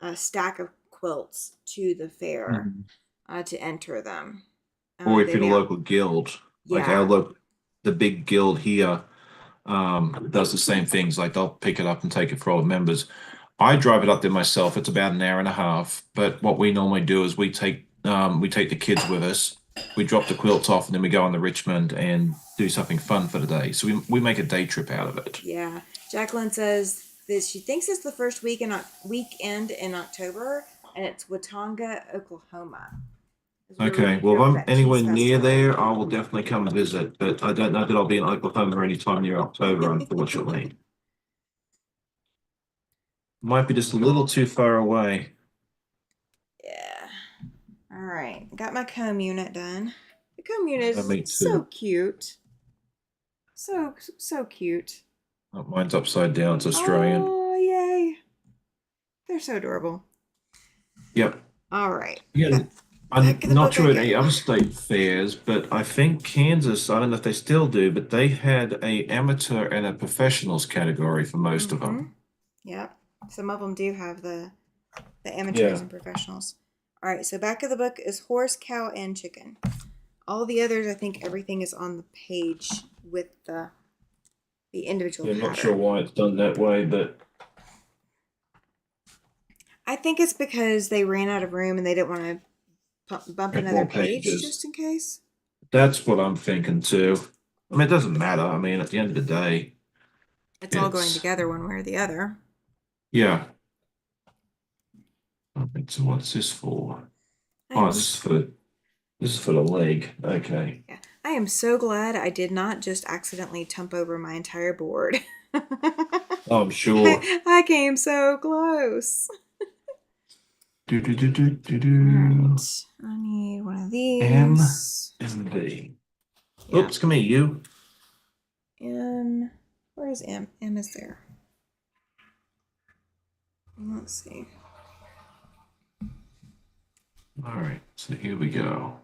a stack of quilts to the fair Mhm. to enter them. Or if They you're the may, local guild, like our yeah, local, the big guild here, does the same things. Like they'll pick it up and take it for all the members. I drive it up there myself. It's about an hour and a half. But what we normally do is we take the kids with us. We drop the quilts off and then we go on to Richmond and do something fun for the day. So we make a day trip out of it. Yeah, Jacqueline says that she thinks it's the first weekend in October, and it's Watauga, Oklahoma, is where we Okay, need to well, if go for I'm that anywhere cheese near festival. there, I will definitely come visit. But I don't know that I'll be in Oklahoma anytime near October, unfortunately. Might be just a little too far away. Yeah. All right, got my comb unit done. The comb unit Yeah, is me so too. cute, so cute. Oh, mine's upside down. It's Australian. Oh yay! They're so adorable. Yep. All right, Yeah, I'm back in the not book I sure at any go. other state fairs, but I think Kansas, I don't know if they still do, but they had a amateur and a professionals category for most of Mm-hmm. them. Yep. Some of them do have the amateurs Yeah. and professionals. All right, so back of the book is horse, cow, and chicken. All the others, I think everything is on the page with the individual Yeah, I'm not sure pattern. why it's done that way, but I think it's because they ran out of room and they didn't want to bump make another more page pages. just in case. That's what I'm thinking too. I mean, it doesn't matter. I mean, at the end of the day, It's all going it's, together one way or the other. yeah. Okay, so what's this for? I Oh, am this is for the leg. Okay. yeah, I am so glad I did not just accidentally tump over my entire board. Oh, I'm sure. I came so close. Do do do do do All do. right, I need one of M these. and B. Yeah. Oops, come here, you. M. Where is M? M is there. Let's see. All right, so here we go.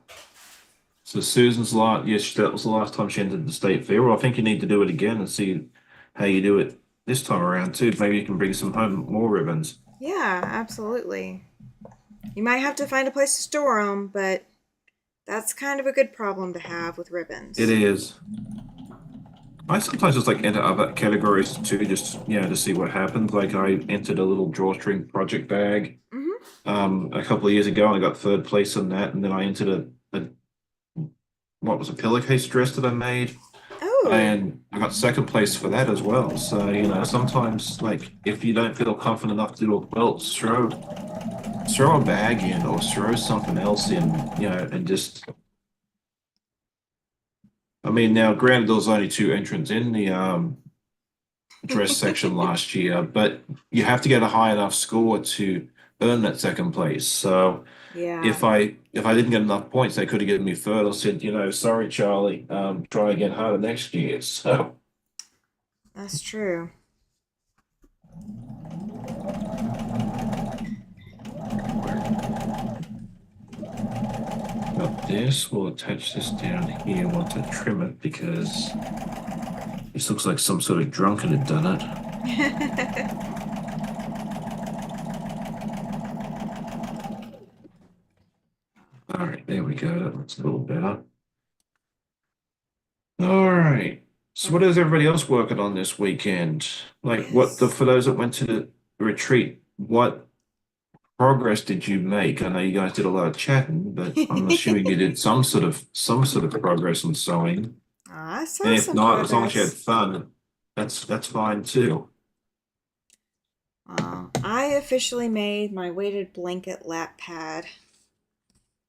So Susan's last, yes, that was the last time she entered the state fair. Well, I think you need to do it again and see how you do it this time around too. Maybe you can bring some home more ribbons. Yeah, absolutely. You might have to find a place to store them, but that's kind of a good problem to have with It ribbons. is. I sometimes just like enter other categories too, just to see what happens. Like I entered a little drawstring project bag Hmm. a couple of years ago and I got third place in that, and then I entered a what was a pillowcase dress that I made. Oh, And I got second place for that as well. So, sometimes like if you don't feel confident enough to do a quilt, throw a bag in or throw something else in, and just I mean now granted there was only two entrants in the dress section last year, but you have to get a high enough score to earn that second place. So yeah, if I didn't get enough points, they could have given me third or said, sorry, Charlie, try again harder next year. So that's true. got this. We'll attach this down here. Want to trim it because this looks like some sort of drunken had done it. All right, there we go. That looks a little better. All right. So what is everybody else working on this weekend? Like Yes. for those that went to the retreat, what progress did you make? I know you guys did a lot of chatting, but I'm assuming you did some sort of progress in sewing. I And saw if some not, as long as you had progress. fun, that's fine too. I officially made my weighted blanket lap pad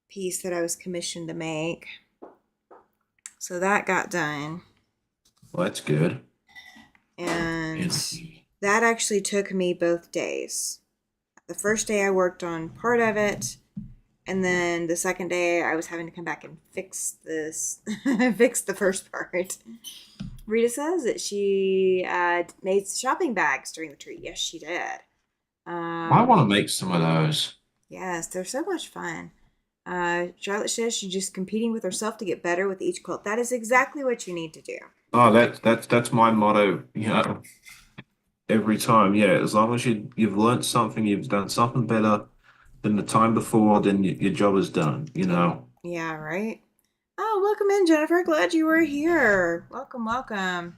piece that I was commissioned to make. So that got done. Well, that's good. And And that actually took me both days. The first day I worked on part of it, and then the second day I was having to come back and fix this, fix the first part. Rita says that she made shopping bags during the treat. Yes, she did. I Um, want to make some of those. yes, they're so much fun. Charlotte says she's just competing with herself to get better with each quilt. That is exactly what you need to do. Oh, that's my motto, every time. Yeah, as long as you've learned something, you've done something better than the time before, then your job is done. Yeah, right? Oh, welcome in, Jennifer. Glad you were here. Welcome, welcome.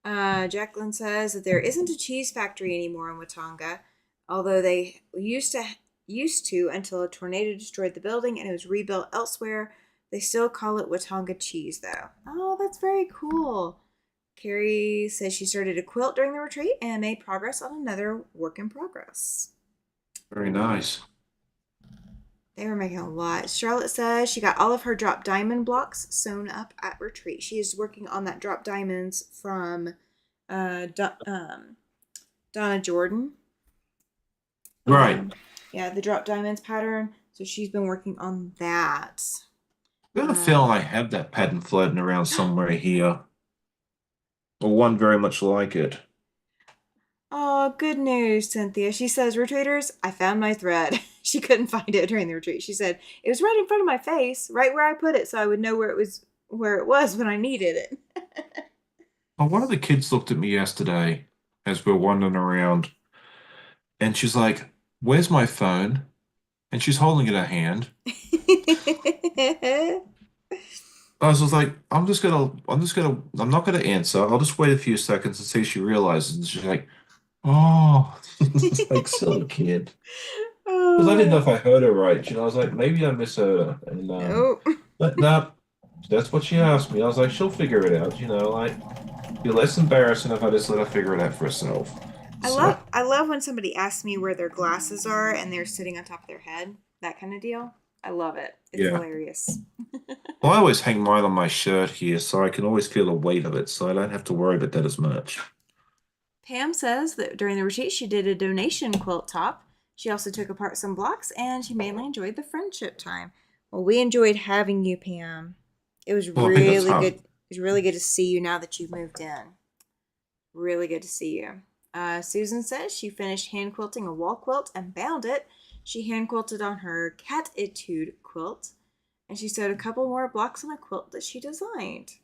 Jacqueline says that there isn't a cheese factory anymore in Watanga, although they used to until a tornado destroyed the building and it was rebuilt elsewhere. They still call it Watanga cheese, though. Oh, that's very cool. Carrie says she started a quilt during the retreat and made progress on another work in progress. Very nice. They were making a lot. Charlotte says she got all of her drop diamond blocks sewn up at retreat. She is working on that drop diamonds from uh, Donna Jordan. Right. Yeah, the drop diamonds pattern. So she's been working on that. I got a Uh, feeling I have that pattern floating around somewhere here, or one very much like it. oh, good news, Cynthia. She says, retreaters, I found my thread. She couldn't find it during the retreat. She said it was right in front of my face, right where I put it, so I would know where it was when I needed it. Well, one of the kids looked at me yesterday as we are wandering around, and she's like, "Where's my phone?" And she's holding it in her hand. I was just like, I'm not gonna answer. I'll just wait a few seconds and see if she realizes. And she's like, oh, it's like silly kid. Because I didn't know Oh, if I heard her right. I was like, maybe I misheard her. And nope. but no, that's what she asked me. I was like, she'll figure it out. Like, be less embarrassing if I just let her figure it out for herself. I So love I love when somebody asks me where their glasses are and they're sitting on top of their head. That kind of deal. I love it. It's yeah. hilarious. Well, I always hang mine on my shirt here, so I can always feel the weight of it, so I don't have to worry about that as much. Pam says that during the retreat she did a donation quilt top. She also took apart some blocks and she mainly enjoyed the friendship time. Well, we enjoyed having you, Pam. It was Well, I think that's really good. It was really good to see you now that you've moved in. Really good to see you. Susan says she finished hand quilting a wall quilt and bound it. She hand quilted on her cat etude quilt, and she sewed a couple more blocks on a quilt that she designed.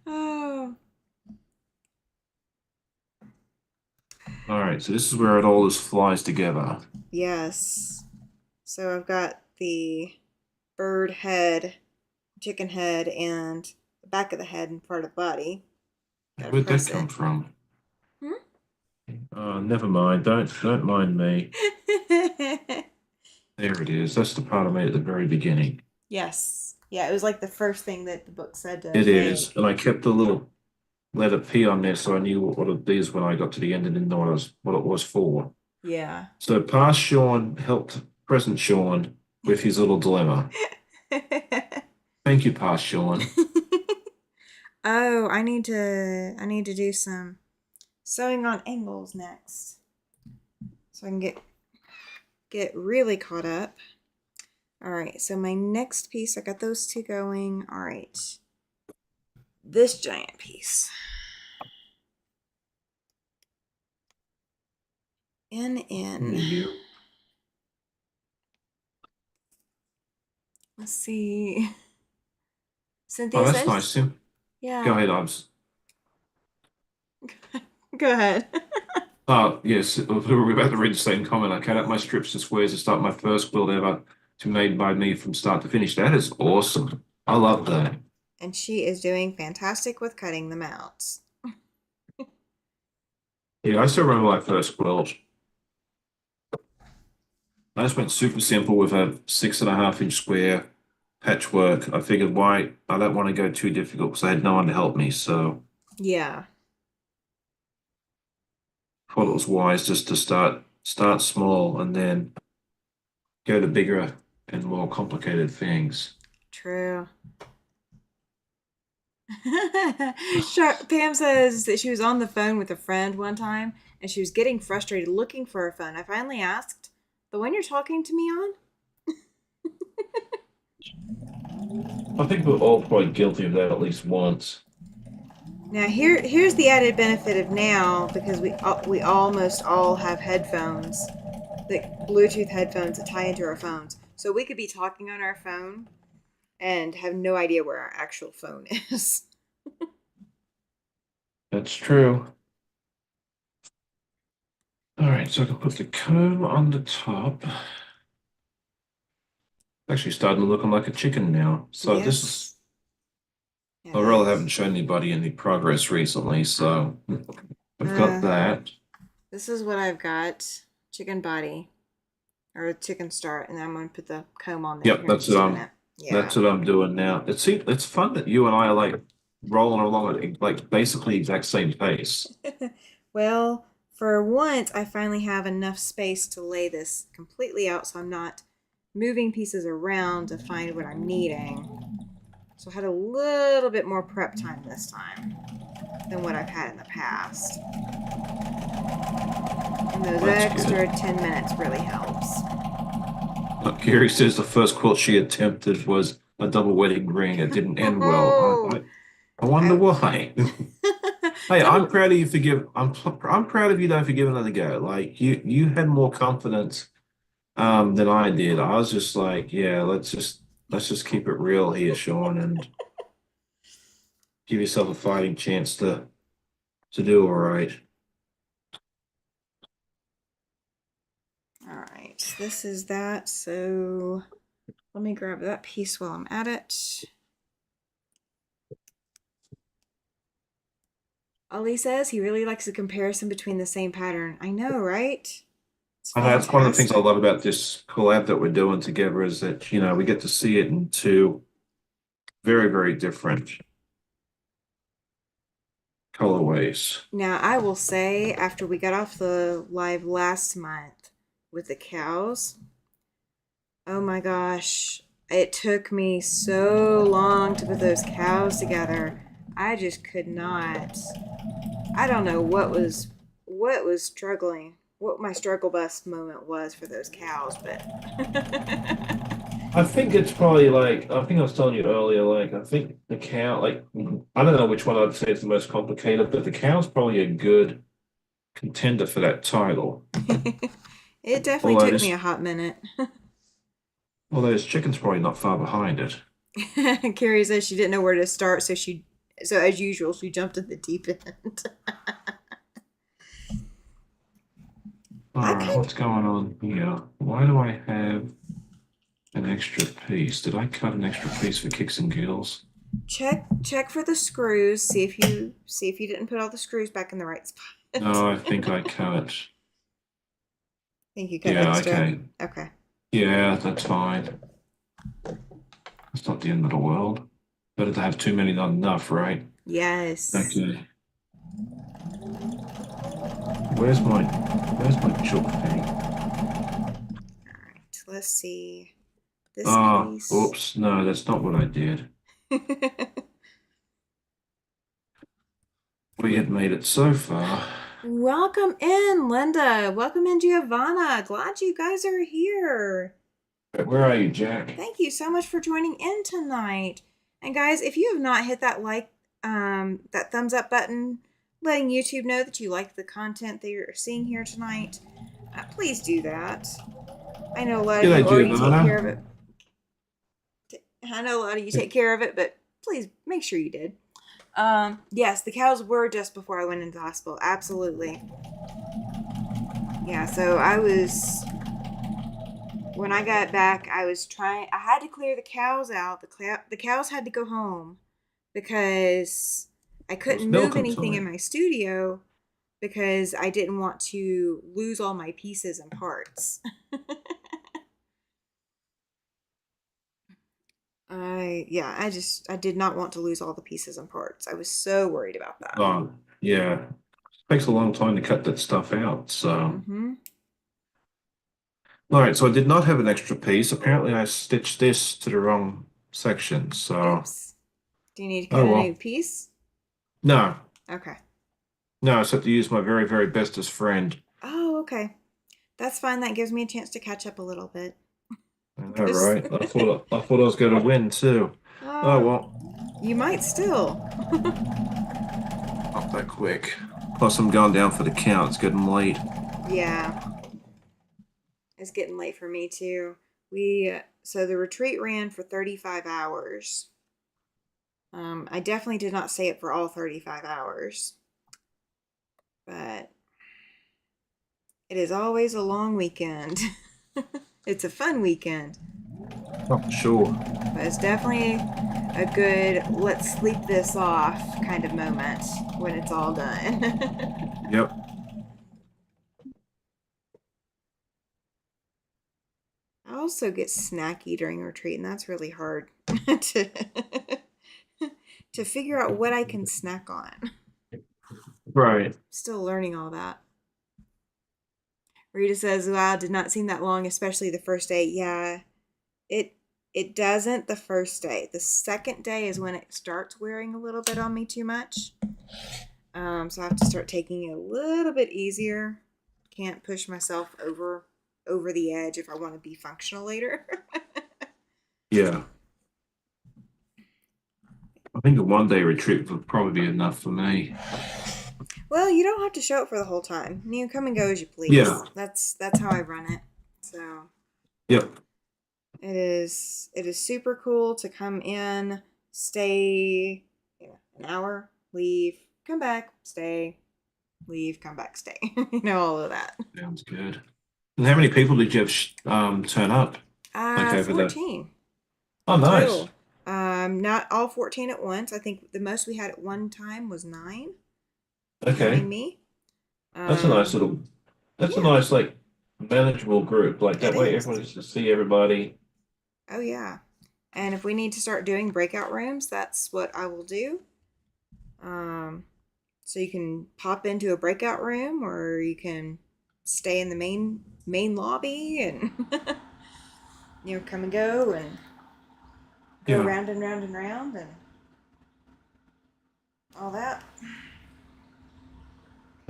Oh, All right, so this is where it all just flies together. yes. So I've got the bird head, chicken head, and the back of the head and part of the body. Gotta Where'd that press come it. from? Hmm? Never mind. Don't mind me. There it is. That's the part I made at the very beginning. Yes. Yeah, it was like the first thing that the book said to It is, make. and I kept the little letter P on there, so I knew what it is when I got to the end and didn't know what it was for. Yeah. So past Sean helped present Sean with his little dilemma. Thank you, past Sean. Oh, I need to do some sewing on angles next. So I can get really caught up. All right, so my next piece, I got those two going. All right. This giant piece. There In. you go. Let's see. Oh, Cynthia that's nice. says, Sim. Go yeah. ahead, Obs. Go ahead. Oh, yes, we were about to read the same comment. I cut out my strips and squares to start my first quilt ever to made by me from start to finish. That is awesome. I love that. And she is doing fantastic with cutting them out. Yeah, I still remember my first quilt. I just went super simple with a 6.5 inch square patchwork. I figured why I don't want to go too difficult because I had no one to help me. So Yeah, I thought it was wise just to start small and then go to bigger and more complicated things. true. Pam says that she was on the phone with a friend one time and she was getting frustrated looking for her phone. I finally asked, "The one you're talking to me on?" I think we're all probably guilty of that at least once. Now here's the added benefit of now because we almost all have headphones, like Bluetooth headphones that tie into our phones. So we could be talking on our phone and have no idea where our actual phone is. That's true. All right, so I can put the comb on the top. Actually starting looking like a chicken now. So this is, Yes, it I really is. haven't shown anybody any progress recently, so I've got Uh, that. this is what I've got: chicken body or chicken start, and then I'm gonna put the comb on there Yep, here in just a minute. Yeah. that's what I'm doing now. It's fun that you and I are like rolling along at like basically exact same pace. Well, for once, I finally have enough space to lay this completely out so I'm not moving pieces around to find what I'm needing. So I had a little bit more prep time this time than what I've had in the past. And those That's good. extra 10 minutes really helps. Gary says the first quilt she attempted was a double wedding ring. It didn't end well. Oh, I wonder ouch. why. Hey, I'm Double. proud of you for give. I'm proud of you though for giving it a go. Like you had more confidence than I did. I was just like, yeah, let's just keep it real here, Sean, and give yourself a fighting chance to do all right. All right, this is that. So let me grab that piece while I'm at it. Ali says he really likes the comparison between the same pattern. I know, right? It's And that's one of the things I fantastic. love about this collab that we're doing together is that, we get to see it in two very, very different colorways. Now, I will say, after we got off the live last month with the cows, oh my gosh, it took me so long to put those cows together. I just could not. I don't know what was struggling, what my struggle bus moment was for those cows, but I think it's probably like, I think I was telling you earlier, like, I think the cow, like, I don't know which one I'd say is the most complicated, but the cow's probably a good contender for that title. It definitely Although took me this, a hot minute. although this chicken's probably not far behind it. Carrie says she didn't know where to start, so as usual, she jumped in the deep end. All I right, could what's going on here? Why do I have an extra piece? Did I cut an extra piece for kicks and giggles? check for the screws. See if you didn't put all the screws back in the right spot. No, I think I cut. Think you cut Yeah, extra? okay. Okay. Yeah, that's fine. It's not the end of the world. Better to have too many than enough, right? Yes. Okay. Where's my chalk thing? Alright, let's see. This Ah, piece. oops. No, that's not what I did. We had made it so far. Welcome in, Linda. Welcome in, Giovanna. Glad you guys are here. Where are you, Jack? Thank you so much for joining in tonight. And guys, if you have not hit that thumbs up button, letting YouTube know that you like the content that you're seeing here tonight, please do that. I know a lot of G'day, you already take care of Giovanna. it. I know a lot of you take care of it, but please make sure you did. Yes, the cows were just before I went into the hospital. Absolutely. Yeah, so when I got back, I had to clear the cows out. The cows had to go home because I It was couldn't move milking anything in time. my studio because I didn't want to lose all my pieces and parts. I did not want to lose all the pieces and parts. I was so worried about that. Oh, yeah. Takes a long time to cut that stuff out. So, Mm-hmm. all right. So I did not have an extra piece. Apparently, I stitched this to the wrong section. So, Oops. Do you need to cut oh a new well. piece? No, Okay. no. I just have to use my very, very bestest friend. Oh, okay. That's fine. That gives me a chance to catch up a little bit. I know, Because right? I thought I was going to win too. Oh uh, well, you might still. not that quick. Plus, I'm going down for the count. It's getting late. Yeah, it's getting late for me too. So the retreat ran for 35 hours. I definitely did not stay up for all 35 hours, but it is always a long weekend. It's a fun weekend, Not for sure. but it's definitely a good let's sleep this off kind of moment when it's all done. Yep. I also get snacky during retreat, and that's really hard to to figure out what I can snack on. Right. Still learning all that. Rita says, "Wow, did not seem that long, especially the first day." Yeah, it it doesn't the first day. The second day is when it starts wearing a little bit on me too much. So I have to start taking it a little bit easier. Can't push myself over the edge if I want to be functional later. Yeah. I think a 1 day retreat would probably be enough for me. Well, you don't have to show up for the whole time. You come and go as you Yeah. please. That's how I run it. So Yep. it is super cool to come in, stay, an hour, leave, come back, stay, leave, come back, stay. All of that. Sounds good. And how many people did you have turn up? Like over the. 14 Oh, nice. total. Not all 14 at once. I think the most we had at one time was nine. Nine Okay. me. That's a nice Um, little. That's a yeah, nice like manageable group. Like it that way, is. everyone gets to see everybody. Oh yeah. And if we need to start doing breakout rooms, that's what I will do. Um, so you can pop into a breakout room, or you can stay in the main lobby and come and go and go Yeah. round and round and round and all that.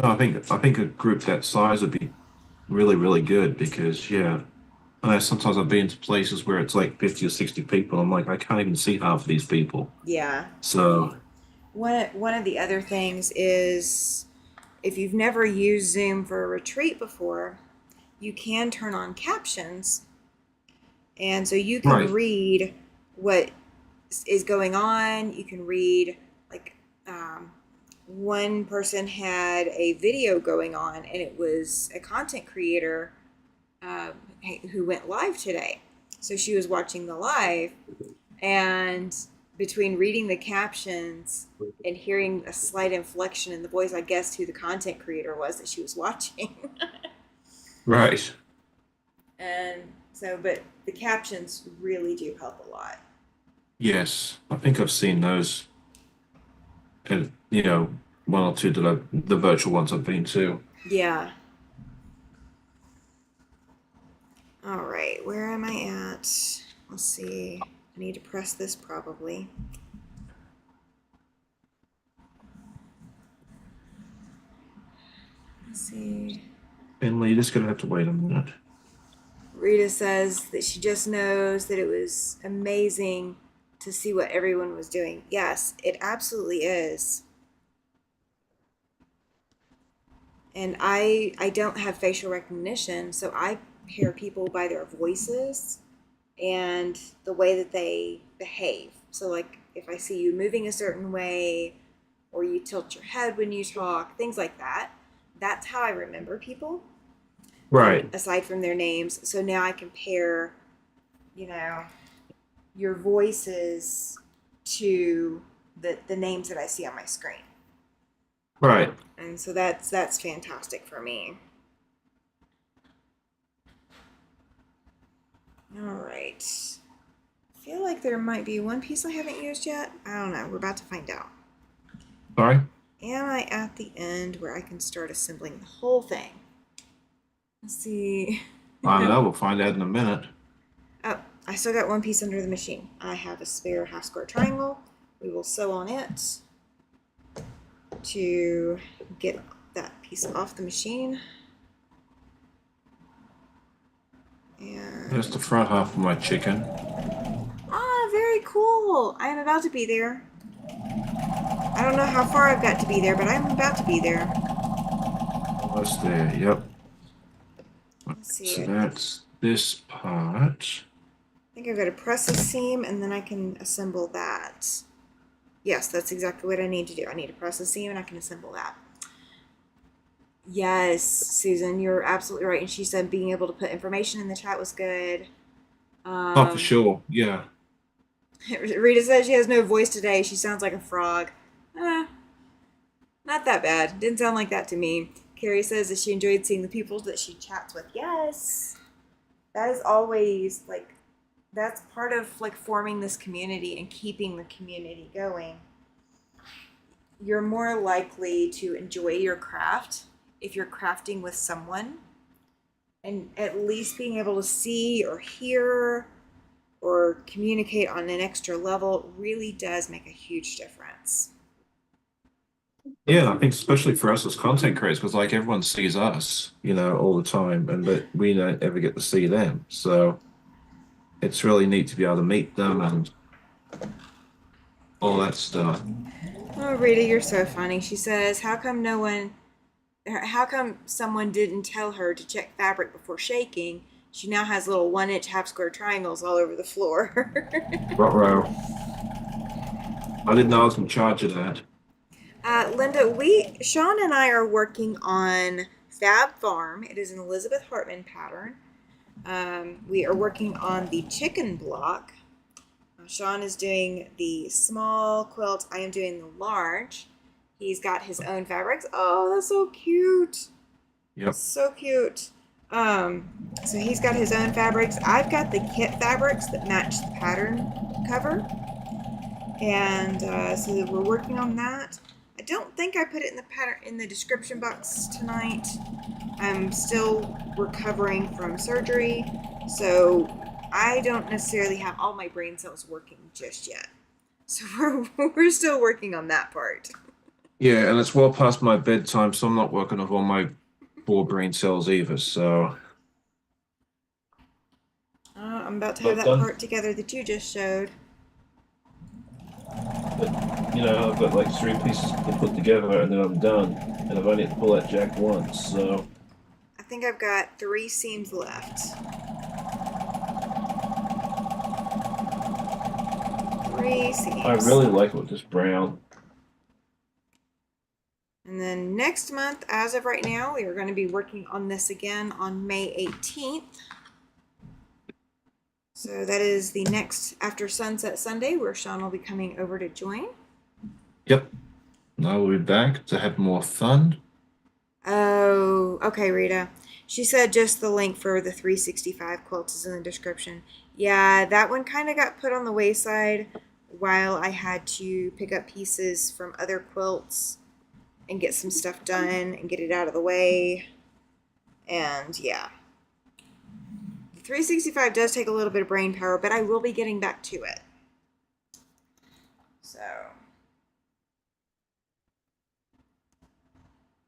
No, I think a group that size would be really, really good because yeah. I know sometimes I've been to places where it's like 50 or 60 people. I'm like, I can't even see half of these people. Yeah. So, One of the other things is if you've never used Zoom for a retreat before, you can turn on captions. And so you can Right. read what is going on. You can read, like, one person had a video going on, and it was a content creator um, who went live today. So she was watching the live, and between reading the captions and hearing a slight inflection in the voice, I guessed who the content creator was that she was watching. Right. And so, but the captions really do help a lot. Yes. I think I've seen those, and one or two that the virtual ones I've been to. Yeah. All right, where am I at? Let's see. I need to press this probably. Let's see. Finley, you're just gonna have to wait a minute. Rita says that she just knows that it was amazing to see what everyone was doing. Yes, it absolutely is. And I don't have facial recognition, so I pair people by their voices and the way that they behave. So, like, if I see you moving a certain way, or you tilt your head when you talk, things like that, that's how I remember people, Right. aside from their names. So now I compare, you know, your voices to the names that I see on my screen. Right. And so that's fantastic for me. All right. I feel like there might be one piece I haven't used yet. I don't know. We're about to find out. Sorry. Am I at the end where I can start assembling the whole thing? Let's see. I don't know. We'll find out in a minute. Oh, I still got one piece under the machine. I have a spare half square triangle. We will sew on it to get that piece off the machine. And There's the front half of my chicken. very cool. I am about to be there. I don't know how far I've got to be there, but I'm about to be there. Almost there. Yep. Let's see. So I that's this part. think I've got to press a seam and then I can assemble that. Yes, that's exactly what I need to do. I need to press a seam and I can assemble that. Yes, Susan, you're absolutely right. And she said being able to put information in the chat was good. Oh, for sure. Yeah. Rita says she has no voice today. She sounds like a frog. Not that bad. Didn't sound like that to me. Carrie says that she enjoyed seeing the people that she chats with. Yes. That is always, like, that's part of, like, forming this community and keeping the community going. You're more likely to enjoy your craft if you're crafting with someone, and at least being able to see or hear or communicate on an extra level really does make a huge difference. Yeah, I think especially for us as content creators, because like everyone sees us, all the time, and but we don't ever get to see them. So it's really neat to be able to meet them and all that stuff. Oh, Rita, you're so funny. She says, how come someone didn't tell her to check fabric before shaking? She now has little 1 inch half square triangles all over the floor. Ruh-roh. I didn't know I was in charge of that. Linda, Sean and I are working on Fab Farm. It is an Elizabeth Hartman pattern. We are working on the chicken block. Sean is doing the small quilt. I am doing the large. He's got his own fabrics. Oh, that's so cute. Yep. So cute. So he's got his own fabrics. I've got the kit fabrics that match the pattern cover. And so we're working on that. I don't think I put it in the pattern in the description box tonight. I'm still recovering from surgery, so I don't necessarily have all my brain cells working just yet. So we're still working on that part. Yeah, and it's well past my bedtime, so I'm not working off all my poor brain cells either. So I'm about to have that part together that you just showed. I've got like three pieces to put together and then I'm done. And I've only had to pull that jack once, so I think I've got 3 seams left. 3 I seams. really like it with this brown. And then next month, as of right now, we are going to be working on this again on May 18th. So that is the next after Sunset Sunday where Sean will be coming over to join. Yep. Now we'll be back to have more fun. Oh, okay, Rita. She said just the link for the 365 quilts is in the description. Yeah, that one kind of got put on the wayside while I had to pick up pieces from other quilts and get some stuff done and get it out of the way. And yeah, the 365 does take a little bit of brain power, but I will be getting back to it. So,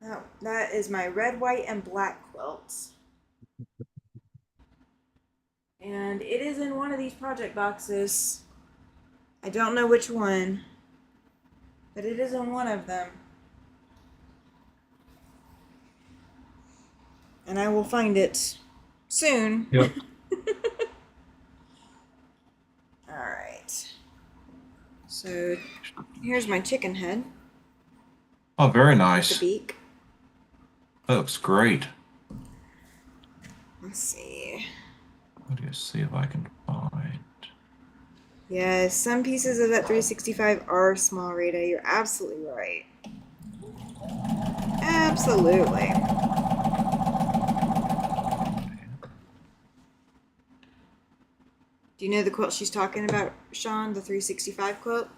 oh, that is my red, white, and black quilt. And it is in one of these project boxes. I don't know which one, but it is in one of them. And I will find it soon. Yep. All right. So here's my chicken head, Oh, very the nice. beak. That looks great. Let's see. Let me see if I can find. Yes, some pieces of that 365 are small, Rita. You're absolutely right. Absolutely. Do you know the quilt she's talking about, Sean? The 365 quilt?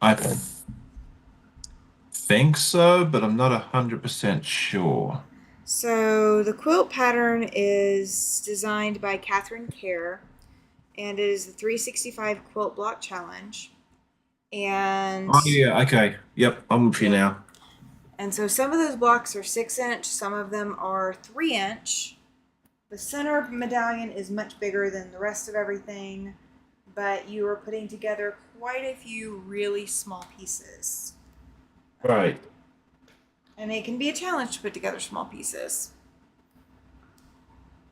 I think so, but I'm not 100% sure. So the quilt pattern is designed by Catherine Kerr, and it is the 365 quilt block challenge. And Oh yeah, okay. Yep, I'm with you yeah, now. and so some of those blocks are 6 inch, some of them are 3 inch. The center medallion is much bigger than the rest of everything, but you are putting together quite a few really small pieces. Right. And it can be a challenge to put together small pieces.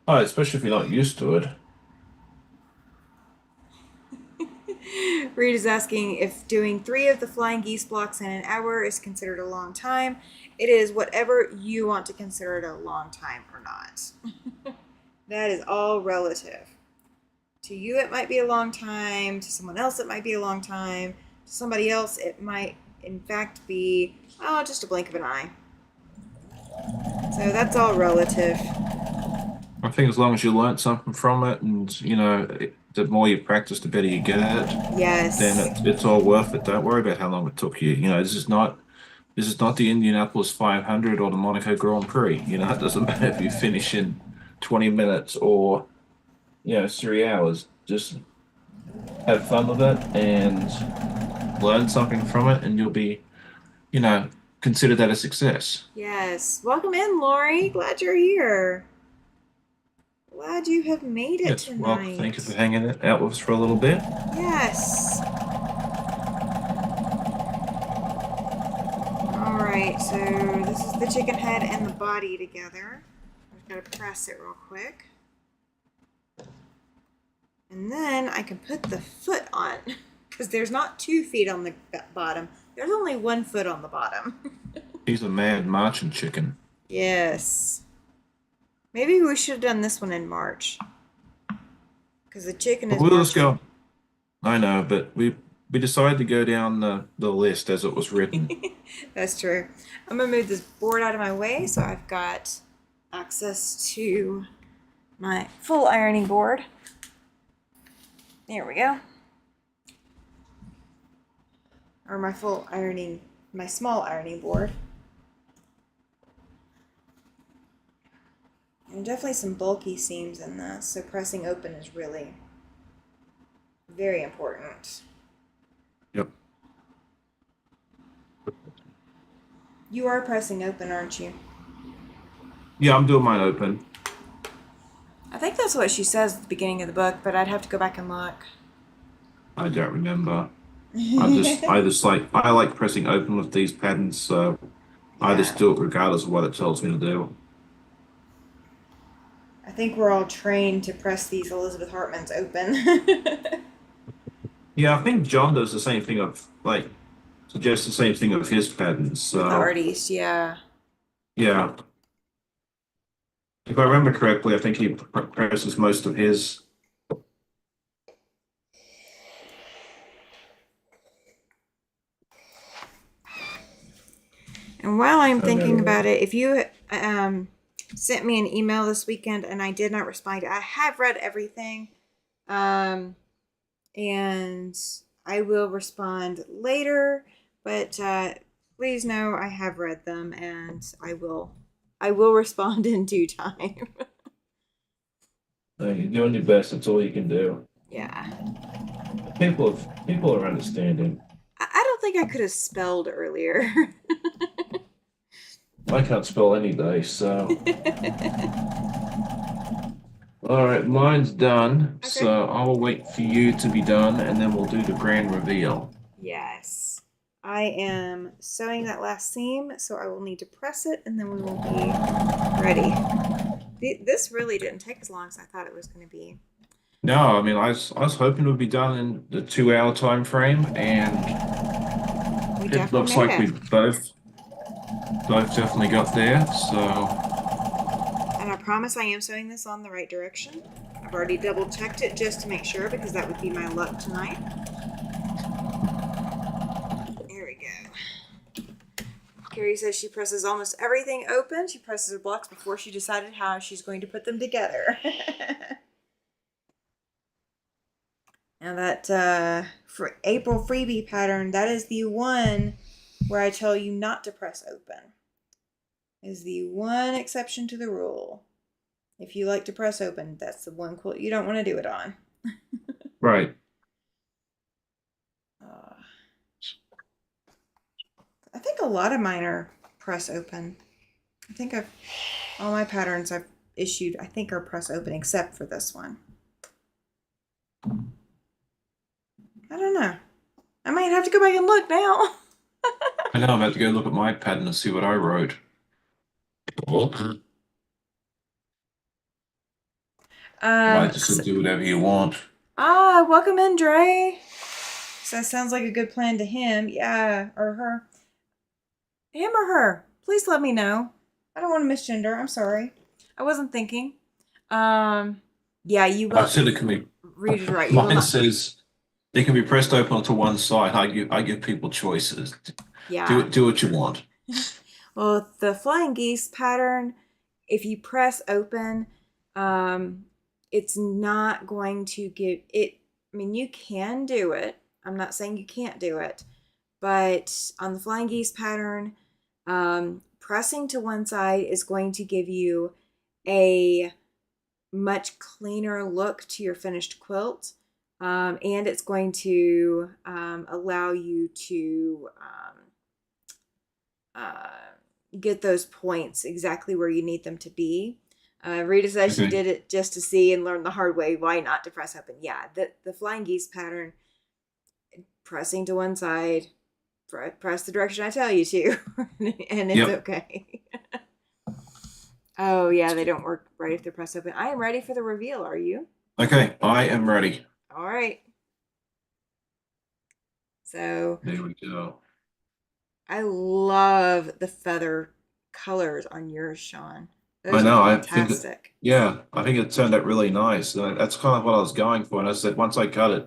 Oh, especially if you're not used to it. Reed is asking if doing 3 of the flying geese blocks in an hour is considered a long time. It is whatever you want to consider it a long time or not. That is all relative. To you, it might be a long time. To someone else, it might be a long time. To somebody else, it might, in fact, be, oh, just a blink of an eye. So that's all relative. I think as long as you learn something from it, and the more you practice, the better you get at it, then Yes. it's all worth it. Don't worry about how long it took you. This is not the Indianapolis 500 or the Monaco Grand Prix. It doesn't matter if you finish in 20 minutes or 3 hours. Just have fun with it and learn something from it, and you'll be, you know, consider that a success. Yes. Welcome in, Lori. Glad you're here. Glad you have made it Yes, well, thank you tonight. for hanging it out with us for a little bit. Yes. All right, so this is the chicken head and the body together. I've got to press it real quick. And then I can put the foot on, because there's not 2 feet on the bottom. There's only 1 foot on the bottom. He's a mad marching chicken. Yes. Maybe we should have done this one in March, because the chicken But is we'll just marching. go. I know, but we decided to go down the list as it was written. That's true. I'm going to move this board out of my way so I've got access to my full ironing board. There we go. Or my small ironing board. And definitely some bulky seams in this, so pressing open is really very important. Yep. You are pressing open, aren't you? Yeah, I'm doing mine open. I think that's what she says at the beginning of the book, but I'd have to go back and look. I don't remember. I like pressing open with these patterns, so I just Yeah. do it regardless of what it tells me to do. I think we're all trained to press these Elizabeth Hartmans open. Yeah, I think John does the same thing of like suggests the same thing of his patterns. With the So artiste, yeah. yeah, if I remember correctly, I think he presses most of his. And while I'm I never thinking about know. it, if you sent me an email this weekend and I did not respond, I have read everything. Um, and I will respond later, but please know I have read them and I will respond in due time. You're doing your best. That's all you can do. Yeah. People are understanding. I don't think I could have spelled earlier. I can't spell any day, so all right, mine's done. Okay. So I will wait for you to be done, and then we'll do the grand reveal. Yes. I am sewing that last seam, so I will need to press it and then we will be ready. This really didn't take as long as I thought it was going to be. No, I mean I was hoping it would be done in the 2 hour time frame, and We it definitely looks made like it. we both definitely got there. So And I promise I am sewing this on the right direction. I've already double checked it just to make sure because that would be my luck tonight. Here we go. Carrie says she presses almost everything open. She presses her blocks before she decided how she's going to put them together. Now that for April freebie pattern, that is the one where I tell you not to press open. Is the one exception to the rule. If you like to press open, that's the one quilt you don't want to do it on. right. Uh, I think a lot of mine are press open. I think all my patterns I've issued, I think are press open except for this one. I don't know. I might have to go back and look now. I know I'm about to go look at my pattern and see what I wrote. I just So, said do whatever you want. welcome in, Dre. So that sounds like a good plan to him. Yeah, or her. Him or her. Please let me know. I don't want to misgender. I'm sorry. I wasn't thinking. Um, yeah, you I will. said it can be. Read it right. You will Mine not. says they can be pressed open onto one side. I give people choices. Yeah. Do what you want. Well, the flying geese pattern, if you press open, um, it's not going to give it. I mean, you can do it. I'm not saying you can't do it, but on the flying geese pattern, pressing to one side is going to give you a much cleaner look to your finished quilt. And it's going to allow you to uh, get those points exactly where you need them to be. Rita says she Okay. did it just to see and learn the hard way why not to press open. Yeah, the flying geese pattern, pressing to one side, press the direction I tell you to, and it's Yep. okay. Oh, yeah, they don't work right if they're pressed open. I am ready for the reveal. Are you? Okay. I am ready. All right. So There we go. I love the feather colors on yours, Sean. I Those are know. I think that, fantastic. yeah, I think it turned out really nice. That's kind of what I was going for. And I said, once I cut it,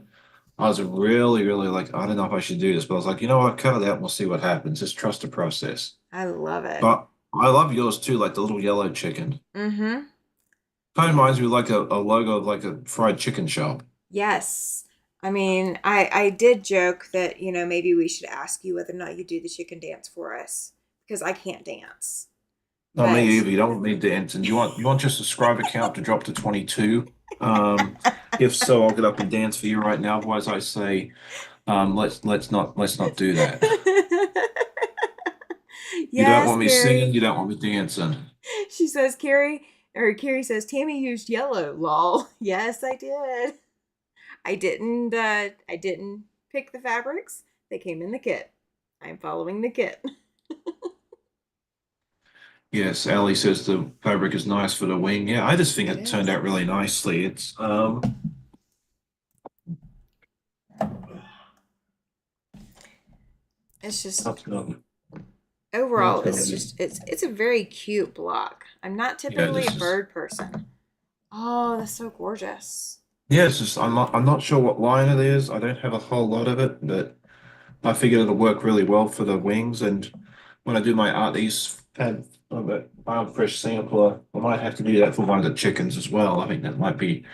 I was really, really like, I don't know if I should do this, but I was like, you know what? Cut it out and we'll see what happens. Just trust the process. I love it. But I love yours too, like the little yellow chicken. Mm-hmm. Kind of reminds me like a logo of like a fried chicken shop. Yes. I mean, I did joke that, maybe we should ask you whether or not you do the chicken dance for us because I can't dance. Not me But either. You don't want me dancing. You want your subscriber count to drop to 22? Um, if so, I'll get up and dance for you right now. Otherwise, I say, let's not do that. You don't yes, want me singing. Carrie. You don't want me dancing. She says Carrie says Tammy used yellow, lol. Yes, I did. I didn't pick the fabrics. They came in the kit. I'm following the kit. Yes, Ali says the fabric is nice for the wing. Yeah, I just think It it turned is. out really nicely. It's It's just Tough enough. overall, That's it's gonna just it's a very cute block. I'm not yeah, typically a this is bird person. Oh, that's so gorgeous. yeah, it's just I'm not sure what line it is. I don't have a whole lot of it, but I figured it'll work really well for the wings. And when I do my art these fab farm fresh sampler, I might have to do that for one of the chickens as well. I think that might be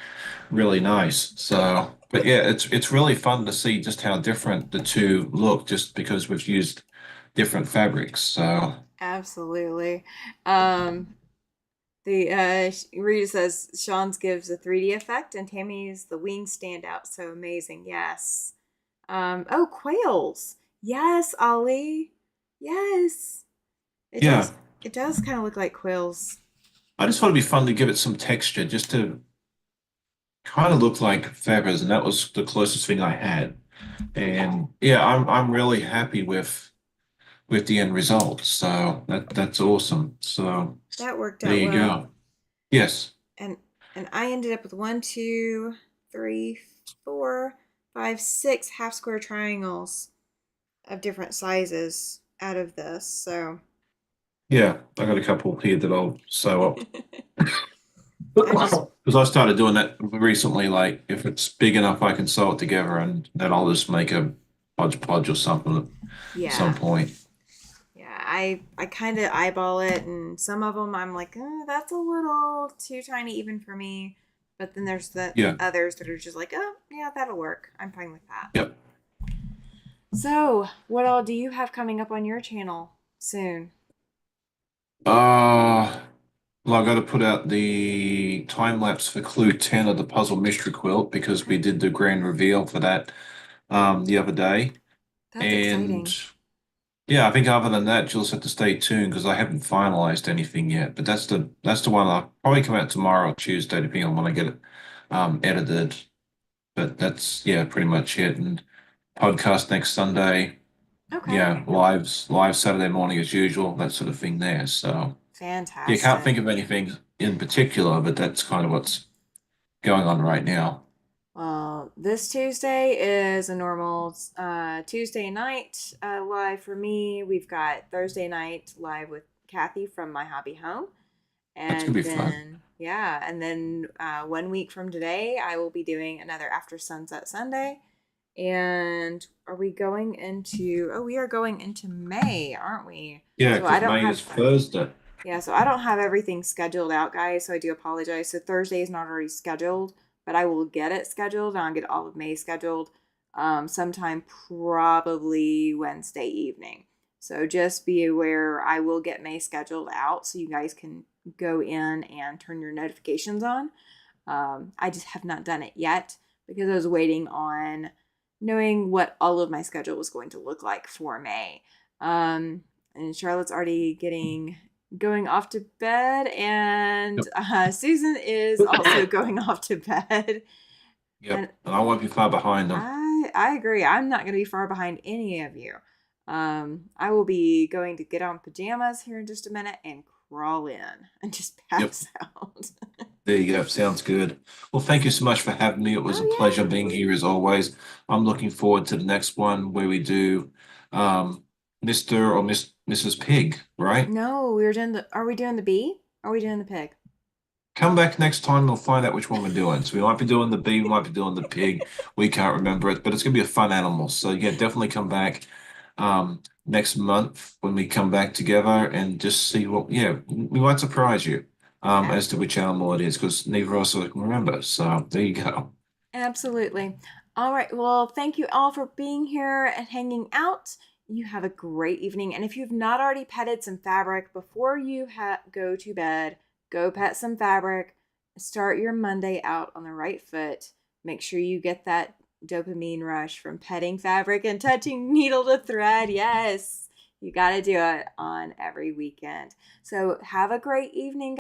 really nice. So, but yeah, it's really fun to see just how different the two look, just because we've used different fabrics. So Absolutely. Um, the Rita says Sean's gives a 3D effect, and Tammy's the wings stand out so amazing. Yes. Oh, quails. Yes, Ollie. Yes. It yeah, does. It does kind of look like quails. I just thought it'd be fun to give it some texture, just to kind of look like feathers, and that was the closest thing I had. And yeah, I'm really happy with the end result. So that's awesome. So That worked there out you well. go. Yes. And I ended up with one, two, three, four, five, six half square triangles of different sizes out of this. So Yeah, I got a couple here that I'll sew up. I just Because I started doing that recently, like if it's big enough, I can sew it together and then I'll just make a hodgepodge or something at some yeah. point. Yeah, I kind of eyeball it, and some of them I'm like, that's a little too tiny even for me. But then there's the Yeah. others that are just like, oh yeah, that'll work. I'm fine with that. Yep. So, what all do you have coming up on your channel soon? Uh, well, I got to put out the time lapse for Clue 10 of the Puzzle Mystery Quilt because we Okay, did the grand reveal for that the other day. that's And exciting. yeah, I think other than that, you'll just have to stay tuned because I haven't finalized anything yet. But that's the one I'll probably come out tomorrow or Tuesday, depending on when I get it edited. But that's yeah, pretty much it. And podcast next Sunday. Okay, Yeah, live Saturday morning as usual, that sort of thing there. So yeah, can't fantastic. think of anything in particular, but that's kind of what's going on right now. Well, this Tuesday is a normal Tuesday night live for me. We've got Thursday night live with Kathy from My Hobby Home. That's gonna And be fun. then, yeah, and then 1 week from today, I will be doing another After Sunset Sunday. And are we going into, oh, we are going into May, aren't we? Yeah, So I because don't May have, is Thursday. yeah, so I don't have everything scheduled out, guys. So I do apologize. So Thursday is not already scheduled, but I will get it scheduled. And I'll get all of May scheduled sometime probably Wednesday evening. So just be aware I will get May scheduled out so you guys can go in and turn your notifications on. I just have not done it yet because I was waiting on knowing what all of my schedule was going to look like for May. And Charlotte's already going off to bed, and Yep. Susan is also going off to bed. And Yep. And I won't be far behind them. I agree. I'm not going to be far behind any of you. I will be going to get on pajamas here in just a minute and crawl in and just Yep. pass out. There you go. Sounds good. Well, thank you so much for having me. It was a Oh pleasure being here as always. I'm looking forward to the next one where we do Mr. or Mrs. Pig, yeah. right? No, we were doing the. Are we doing the bee? Are we doing the pig? Come back next time and we'll find out which one we're doing. So we might be doing the bee, we might be doing the pig. We can't remember it, but it's gonna be a fun animal. So yeah, definitely come back next month when we come back together and just see what yeah, we might surprise you as to which Absolutely. animal it is because neither of us can remember. So there you go. Absolutely. All right. Well, thank you all for being here and hanging out. You have a great evening. And if you've not already petted some fabric before you go to bed, go pet some fabric. Start your Monday out on the right foot. Make sure you get that dopamine rush from petting fabric and touching needle to thread. Yes, you got to do it on every weekend. So have a great evening.